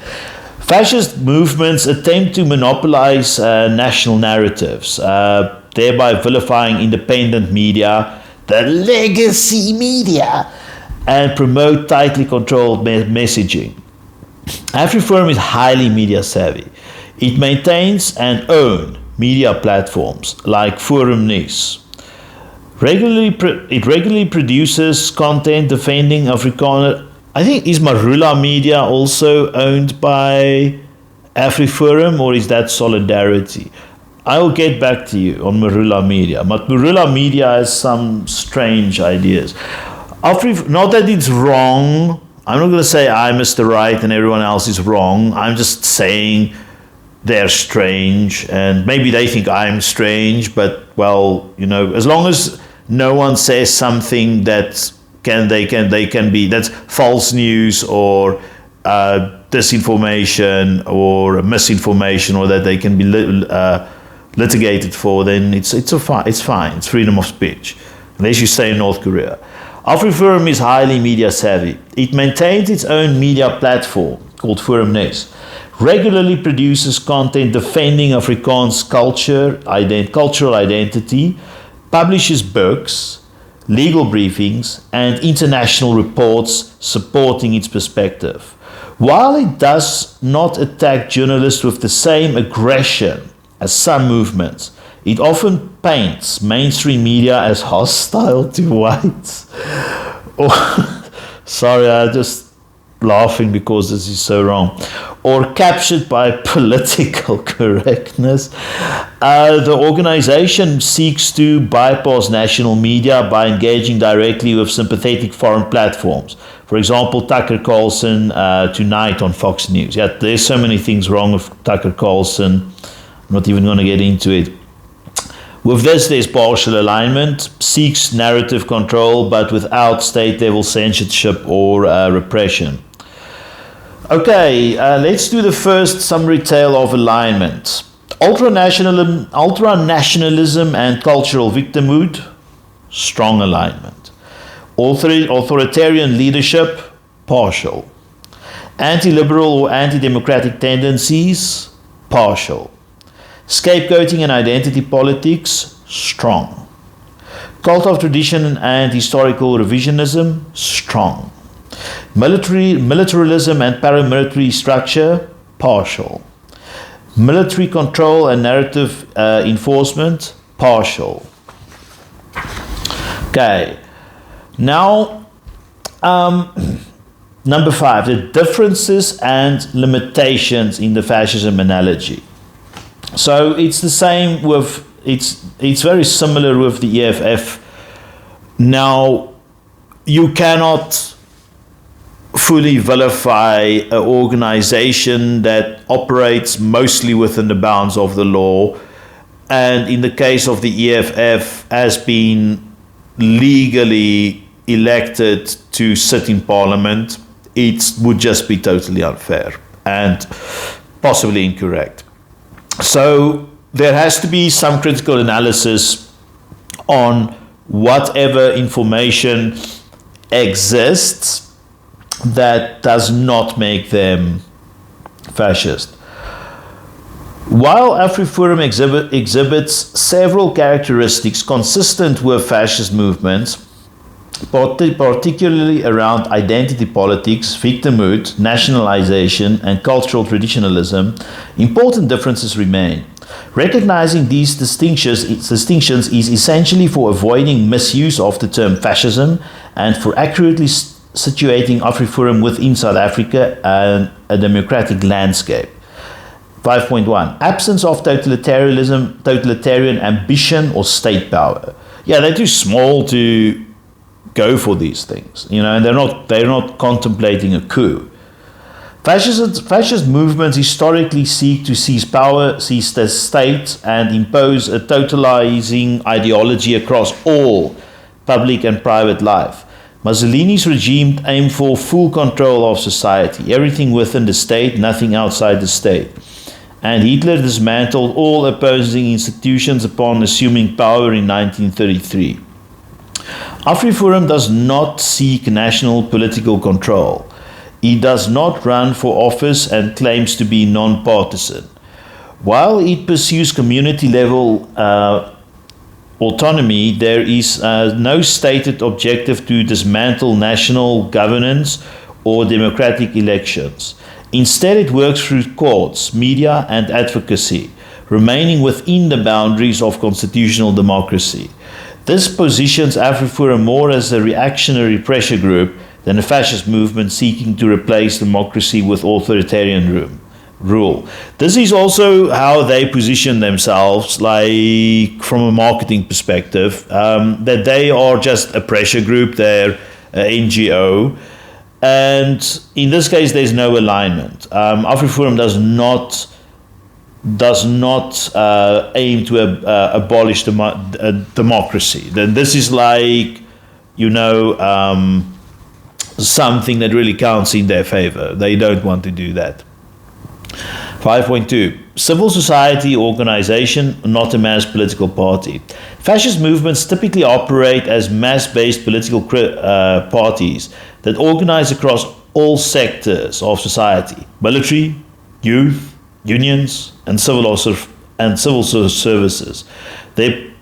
Fascist movements attempt to monopolize national narratives, thereby vilifying independent media, the legacy media, and promote tightly controlled messaging. Afriforum is highly media savvy. It maintains and owns media platforms like Forum News. It regularly produces content defending Afrikaner. I think, is Marula Media also owned by Afriforum, or is that Solidarity? I will get back to you on Marula Media. But Marula Media has some strange ideas. Not that it's wrong. I'm not going to say I'm Mr. Right and everyone else is wrong. I'm just saying they're strange, and maybe they think I'm strange, but as long as no one says something that that's false news or disinformation or misinformation, or that they can be litigated for, then it's fine. It's freedom of speech, unless you stay in North Korea. Afriforum is highly media savvy. It maintains its own media platform called Forum News. Regularly produces content defending Afrikaans cultural identity, publishes books, legal briefings, and international reports supporting its perspective. While it does not attack journalists with the same aggression as some movements, it often paints mainstream media as hostile to whites. Sorry, I just laughing because this is so wrong, or captured by political correctness. The organization seeks to bypass national media by engaging directly with sympathetic foreign platforms. For example, Tucker Carlson tonight on Fox News. Yeah, there's so many things wrong with Tucker Carlson. I'm not even going to get into it. With this, there's partial alignment, seeks narrative control, but without state-level censorship or repression. Okay, let's do the first summary tale of alignment. Ultranationalism and cultural victimhood, strong alignment. Authoritarian leadership, partial. Anti-liberal or anti-democratic tendencies, partial. Scapegoating and identity politics, strong. Cult of tradition and historical revisionism, strong. Militarism and paramilitary structure, partial. Military control and narrative enforcement, partial. Okay, now number 5, the differences and limitations in the fascism analogy. So it's the same with, it's very similar with the EFF. Now, you cannot fully vilify an organization that operates mostly within the bounds of the law, and in the case of the EFF, has been legally elected to sit in parliament. It would just be totally unfair and possibly incorrect. So there has to be some critical analysis on whatever information exists that does not make them fascist. While Afriforum exhibits several characteristics consistent with fascist movements, particularly around identity politics, victimhood, nationalization, and cultural traditionalism, important differences remain. Recognizing these distinctions is essentially for avoiding misuse of the term fascism and for accurately situating Afriforum within South Africa and a democratic landscape. 5.1. Absence of totalitarian ambition or state power. Yeah, they're too small to go for these things, and they're not contemplating a coup. Fascist movements historically seek to seize power, seize the state, and impose a totalizing ideology across all public and private life. Mussolini's regime aimed for full control of society, everything within the state, nothing outside the state. And Hitler dismantled all opposing institutions upon assuming power in 1933. Afriforum does not seek national political control. It does not run for office and claims to be non-partisan. While it pursues community-level autonomy, there is no stated objective to dismantle national governance or democratic elections. Instead, it works through courts, media, and advocacy, remaining within the boundaries of constitutional democracy. This positions Afriforum more as a reactionary pressure group than a fascist movement seeking to replace democracy with authoritarian rule. This is also how they position themselves, like from a marketing perspective, that they are just a pressure group, they're an NGO, and in this case there's no alignment. Afriforum does not aim to abolish democracy. Then this is like, something that really counts in their favor. They don't want to do that. 5.2. Civil society organization, not a mass political party. Fascist movements typically operate as mass-based political parties that organize across all sectors of society: military, youth, unions, and civil services. Their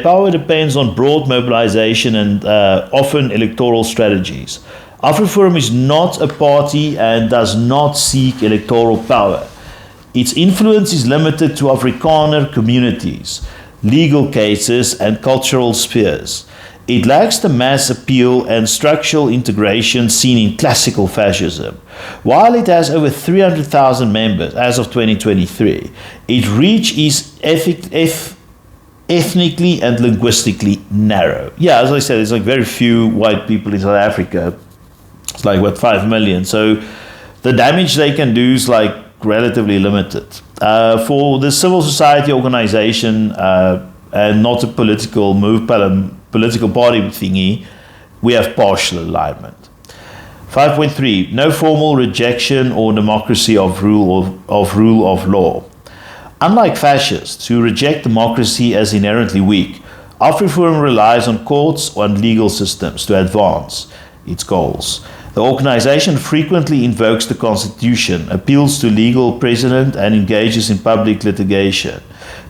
power depends on broad mobilization and often electoral strategies. Afriforum is not a party and does not seek electoral power. Its influence is limited to Afrikaner communities, legal cases, and cultural spheres. It lacks the mass appeal and structural integration seen in classical fascism. While it has over 300,000 members as of 2023, its reach is ethnically and linguistically narrow. Yeah, as I said, it's like very few white people in South Africa. It's like, what, 5 million. So the damage they can do is like relatively limited. For the civil society organization and not a political political party thingy, we have partial alignment. 5.3, no formal rejection or democracy of rule of law. Unlike fascists who reject democracy as inherently weak, Afriforum relies on courts and legal systems to advance its goals. The organization frequently invokes the Constitution, appeals to legal precedent, and engages in public litigation.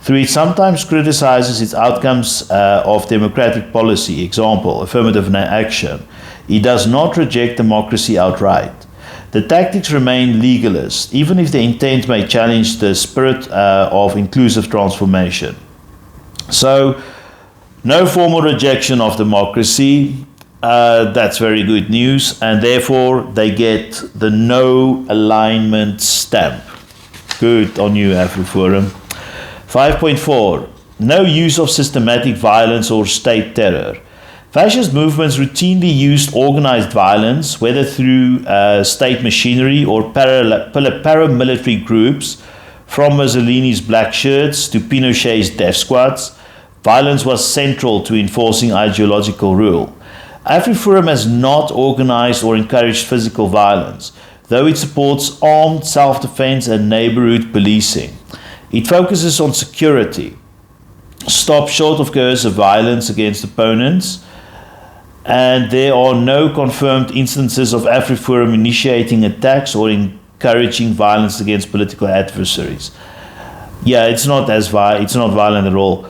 Though it sometimes criticizes its outcomes of democratic policy, example, affirmative action, it does not reject democracy outright. The tactics remain legalist, even if the intent may challenge the spirit of inclusive transformation. So, no formal rejection of democracy. That's very good news, and therefore they get the no alignment stamp. Good on you, Afriforum. 5.4, no use of systematic violence or state terror. Fascist movements routinely used organized violence, whether through state machinery or paramilitary groups, from Mussolini's black shirts to Pinochet's death squads. Violence was central to enforcing ideological rule. Afriforum has not organized or encouraged physical violence, though it supports armed self-defense and neighborhood policing. It focuses on security, stops short of coercive violence against opponents, and there are no confirmed instances of Afriforum initiating attacks or encouraging violence against political adversaries. Yeah, it's not violent at all.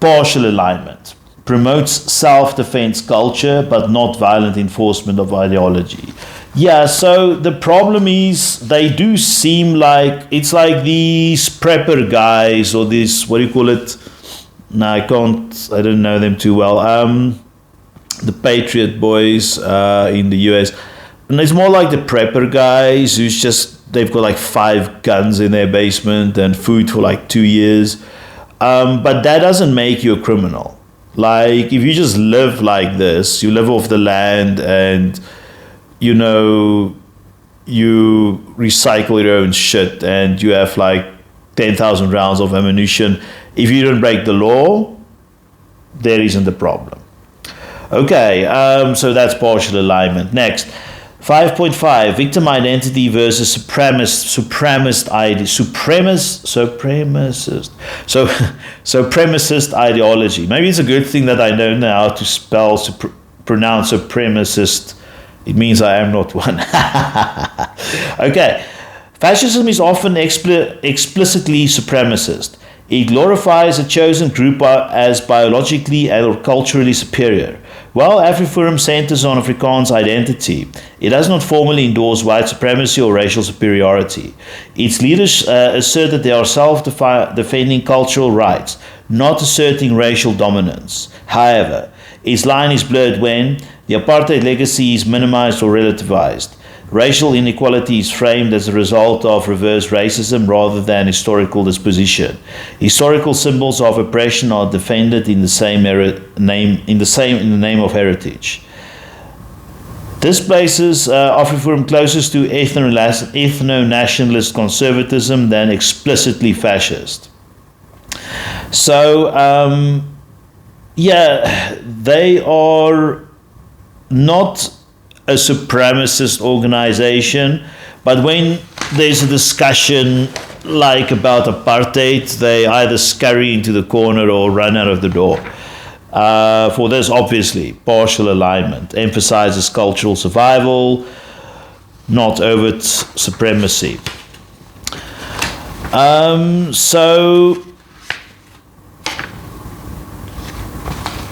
Partial alignment. Promotes self-defense culture, but not violent enforcement of ideology. Yeah, so the problem is they do seem like, it's like these prepper guys, or this, what do you call it? No, I don't know them too well. The Patriot boys in the US. And it's more like the prepper guys who's just, they've got like 5 guns in their basement and food for like 2 years. But that doesn't make you a criminal. Like, if you just live like this, you live off the land and, you know, you recycle your own shit and you have like 10,000 rounds of ammunition. If you don't break the law, there isn't a problem. Okay, so that's partial alignment. Next, 5.5, victim identity versus supremacist ideology. Maybe it's a good thing that I don't know how to pronounce supremacist. It means I am not one. Okay, fascism is often explicitly supremacist. It glorifies a chosen group as biologically or culturally superior. While Afriforum centers on Afrikaans identity, it does not formally endorse white supremacy or racial superiority. Its leaders assert that they are self-defending cultural rights, not asserting racial dominance. However, its line is blurred when the apartheid legacy is minimized or relativized. Racial inequality is framed as a result of reverse racism rather than historical disposition. Historical symbols of oppression are defended in the name of heritage. This places Afriforum closest to ethno-nationalist conservatism than explicitly fascist. So, they are not a supremacist organization, but when there's a discussion like about apartheid, they either scurry into the corner or run out of the door. For this, obviously, partial alignment emphasizes cultural survival, not overt supremacy.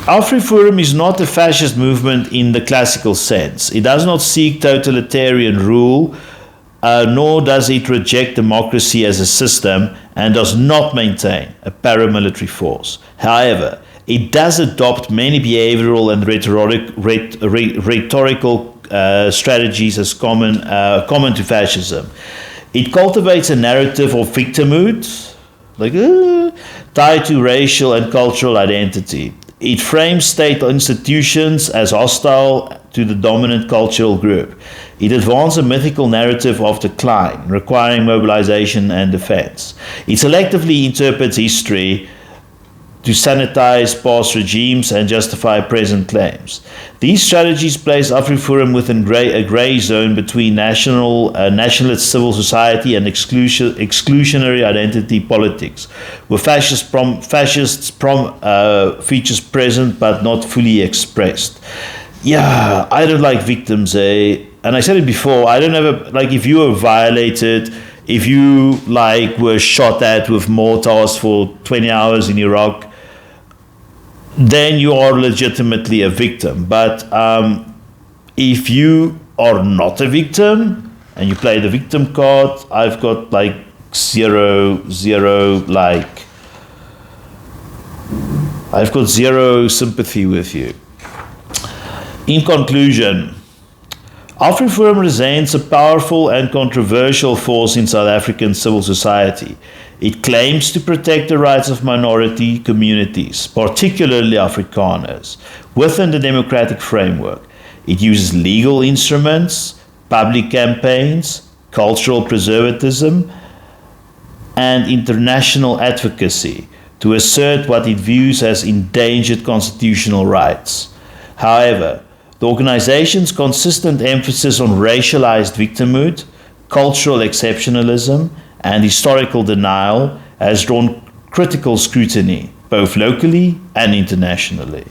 Afriforum is not a fascist movement in the classical sense. It does not seek totalitarian rule, nor does it reject democracy as a system, and does not maintain a paramilitary force. However, it does adopt many behavioral and rhetorical strategies as common to fascism. It cultivates a narrative of victimhood, tied to racial and cultural identity. It frames state institutions as hostile to the dominant cultural group. It advances a mythical narrative of decline, requiring mobilization and defense. It selectively interprets history to sanitize past regimes and justify present claims. These strategies place Afriforum within a gray zone between nationalist civil society and exclusionary identity politics, with fascists features present but not fully expressed. Yeah, I don't like victims, and I said it before, I don't ever, if you were violated, if you, were shot at with mortars for 20 hours in Iraq, then you are legitimately a victim. But if you are not a victim and you play the victim card, I've got zero sympathy with you. In conclusion, Afriforum represents a powerful and controversial force in South African civil society. It claims to protect the rights of minority communities, particularly Afrikaners, within the democratic framework. It uses legal instruments, public campaigns, cultural preservatism, and international advocacy to assert what it views as endangered constitutional rights. However, the organization's consistent emphasis on racialized victimhood, cultural exceptionalism, and historical denial has drawn critical scrutiny, both locally and internationally.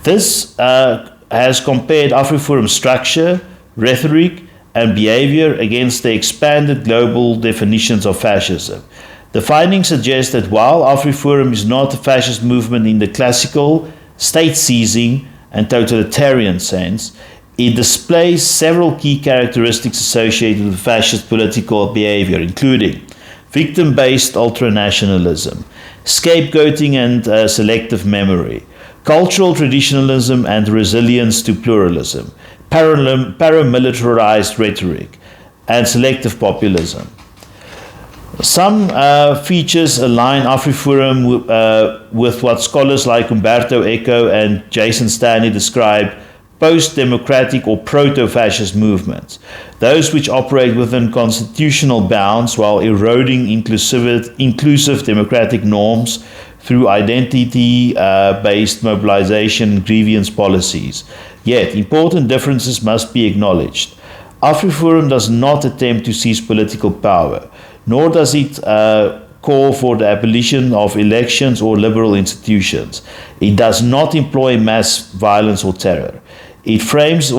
This has compared Afriforum's structure, rhetoric, and behavior against the expanded global definitions of fascism. The findings suggest that while Afriforum is not a fascist movement in the classical, state-seizing, and totalitarian sense, it displays several key characteristics associated with fascist political behavior, including victim-based ultranationalism, scapegoating and selective memory, cultural traditionalism and resilience to pluralism, paramilitarized rhetoric, and selective populism. Some features align Afriforum with what scholars like Umberto Eco and Jason Stanley describe post-democratic or proto-fascist movements, those which operate within constitutional bounds while eroding inclusive democratic norms through identity-based mobilization and grievance policies. Yet, important differences must be acknowledged. Afriforum does not attempt to seize political power, nor does it call for the abolition of elections or liberal institutions. It does not employ mass violence or terror. It frames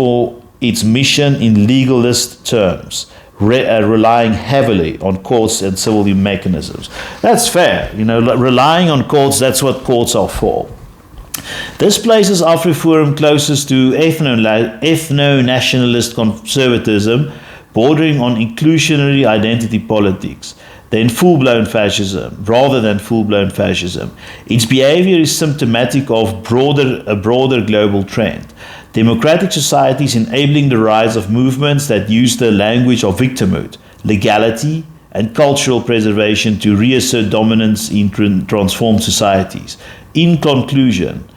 its mission in legalist terms, relying heavily on courts and civil mechanisms. That's fair. Relying on courts, that's what courts are for. This places Afriforum closest to ethno-nationalist conservatism, bordering on inclusionary identity politics, than full-blown fascism, rather than full-blown fascism. Its behavior is symptomatic of a broader global trend. Democratic societies enabling the rise of movements that use the language of victimhood, legality, and cultural preservation to reassert dominance in transformed societies. In conclusion,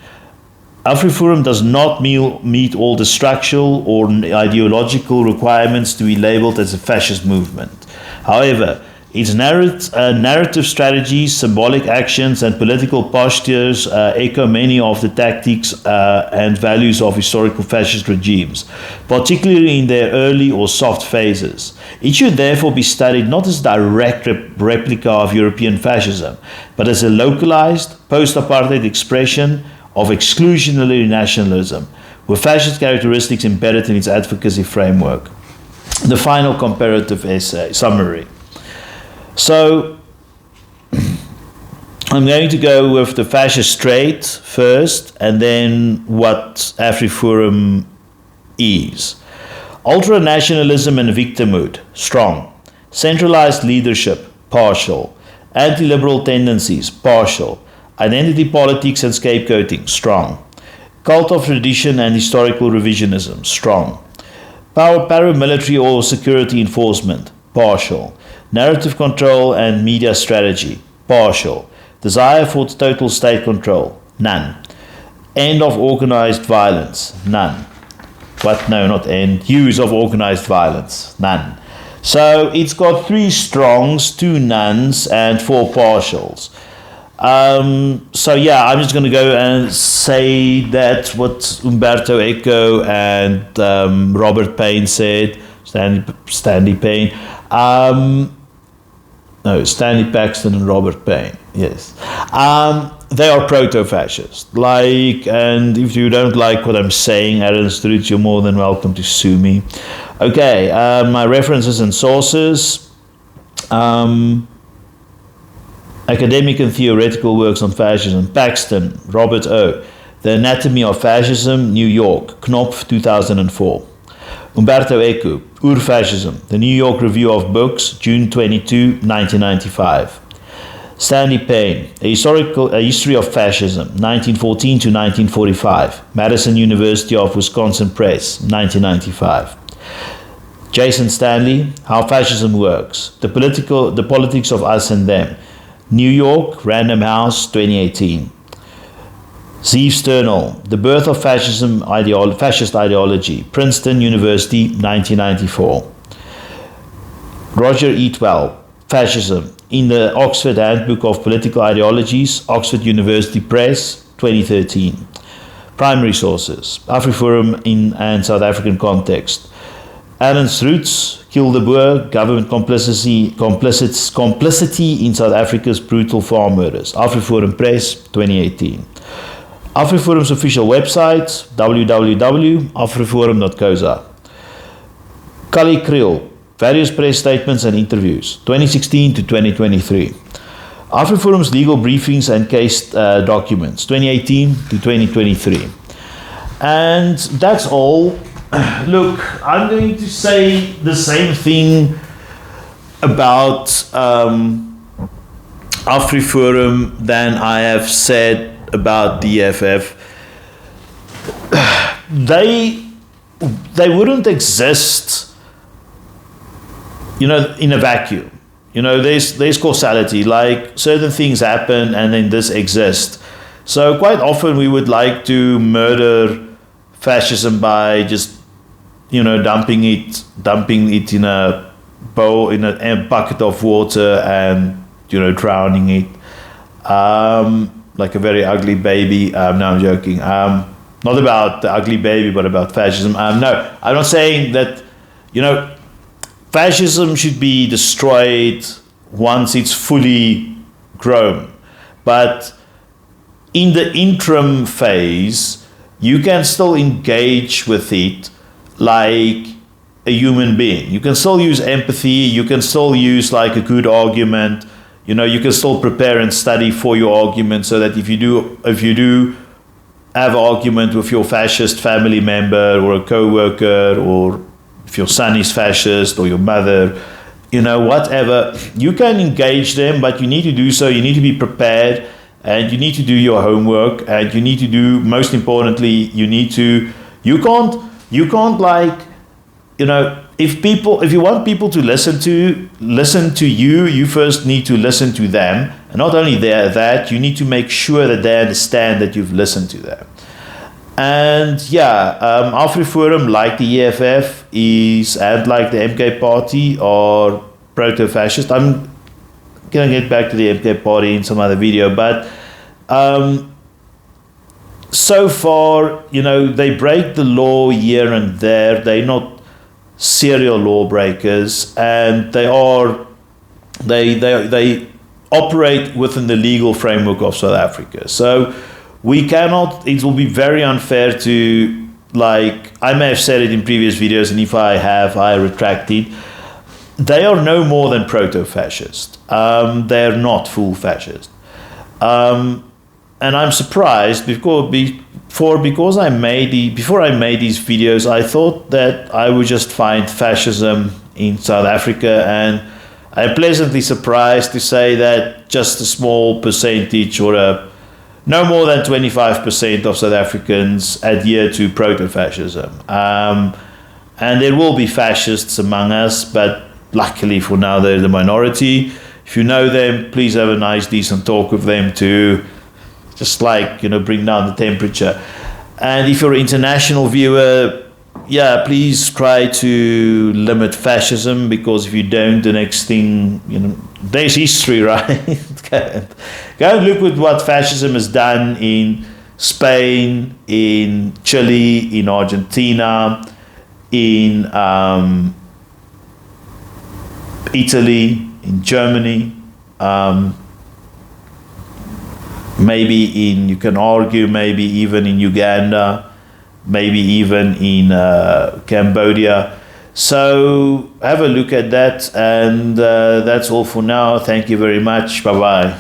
Afriforum does not meet all the structural or ideological requirements to be labeled as a fascist movement. However, its narrative strategies, symbolic actions, and political postures echo many of the tactics and values of historical fascist regimes, particularly in their early or soft phases. It should therefore be studied not as a direct replica of European fascism, but as a localized, post-apartheid expression of exclusionary nationalism, with fascist characteristics embedded in its advocacy framework. The final comparative essay, summary. So, I'm going to go with the fascist trait first, and then what Afriforum is. Ultranationalism and victimhood, strong. Centralized leadership, partial. Anti-liberal tendencies, partial. Identity politics and scapegoating, strong. Cult of tradition and historical revisionism, strong. Paramilitary or security enforcement, partial. Narrative control and media strategy, partial. Desire for total state control, none. End of organized violence, none. What? No, not end. Use of organized violence, none. So it's got 3 strongs, 2 nones, and 4 partials. So yeah, I'm just going to go and say that what Umberto Eco and Robert Payne said, Stanley Payne, Stanley Paxton and Robert Payne, yes. They are proto-fascist. And if you don't like what I'm saying, Aaron Struth, you're more than welcome to sue me. Okay, my references and sources. Academic and theoretical works on fascism. Paxton, Robert O. The Anatomy of Fascism, New York, Knopf, 2004. Umberto Eco, Ur-Fascism, The New York Review of Books, June 22, 1995. Stanley Payne, A History of Fascism, 1914 to 1945, Madison University of Wisconsin Press, 1995. Jason Stanley, How Fascism Works, The Politics of Us and Them, New York, Random House, 2018. Zeev Sternal, The Birth of Fascist Ideology, Princeton University, 1994. Roger Eatwell, Fascism, in the Oxford Handbook of Political Ideologies, Oxford University Press, 2013. Primary sources, Afriforum in and South African context. Ernst Roots, Kill the Boer, Government Complicity in South Africa's Brutal Farm Murders, Afriforum Press, 2018. Afriforum's official website, www.afriforum.coza. Kali Kriel, Various Press Statements and Interviews, 2016 to 2023. Afriforum's Legal Briefings and Case Documents, 2018 to 2023. And that's all. Look, I'm going to say the same thing about Afriforum than I have said about DFF. They wouldn't exist, in a vacuum. There's causality. Like, certain things happen and then this exists. So quite often we would like to murder fascism by just dumping it in a bowl, in a bucket of water, and drowning it, like a very ugly baby. No, I'm joking. Not about the ugly baby, but about fascism. No, I'm not saying that fascism should be destroyed once it's fully grown, but in the interim phase, you can still engage with it like a human being. You can still use empathy. You can still use like a good argument. You can still prepare and study for your argument, so that if you do have an argument with your fascist family member or a co-worker, or if your son is fascist or your mother, whatever, you can engage them, but you need to do so. You need to be prepared, and you need to do your homework, and you need to do, most importantly, you can't like, if you want people to listen to you, you first need to listen to them. And not only that, you need to make sure that they understand that you've listened to them. And yeah, Afriforum, like the EFF, and like the MK Party, are proto-fascist. I'm going to get back to the MK Party in some other video, but so far, they break the law here and there. They're not serial lawbreakers, and they operate within the legal framework of South Africa. So it will be very unfair to, like, I may have said it in previous videos, and if I have, I retract it. They are no more than proto-fascist. They're not full fascist. And I'm surprised before I made these videos, I thought that I would just find fascism in South Africa, and I'm pleasantly surprised to say that just a small percentage, or no more than 25% of South Africans adhere to proto-fascism. And there will be fascists among us, but luckily for now they're the minority. If you know them, please have a nice, decent talk with them to just like, bring down the temperature. And if you're an international viewer, yeah, please try to limit fascism, because if you don't, the next thing, there's history, right? Go and look at what fascism has done in Spain, in Chile, in Argentina, in Italy, in Germany, you can argue, maybe even in Uganda, maybe even in Cambodia. So have a look at that, and that's all for now. Thank you very much. Bye-bye.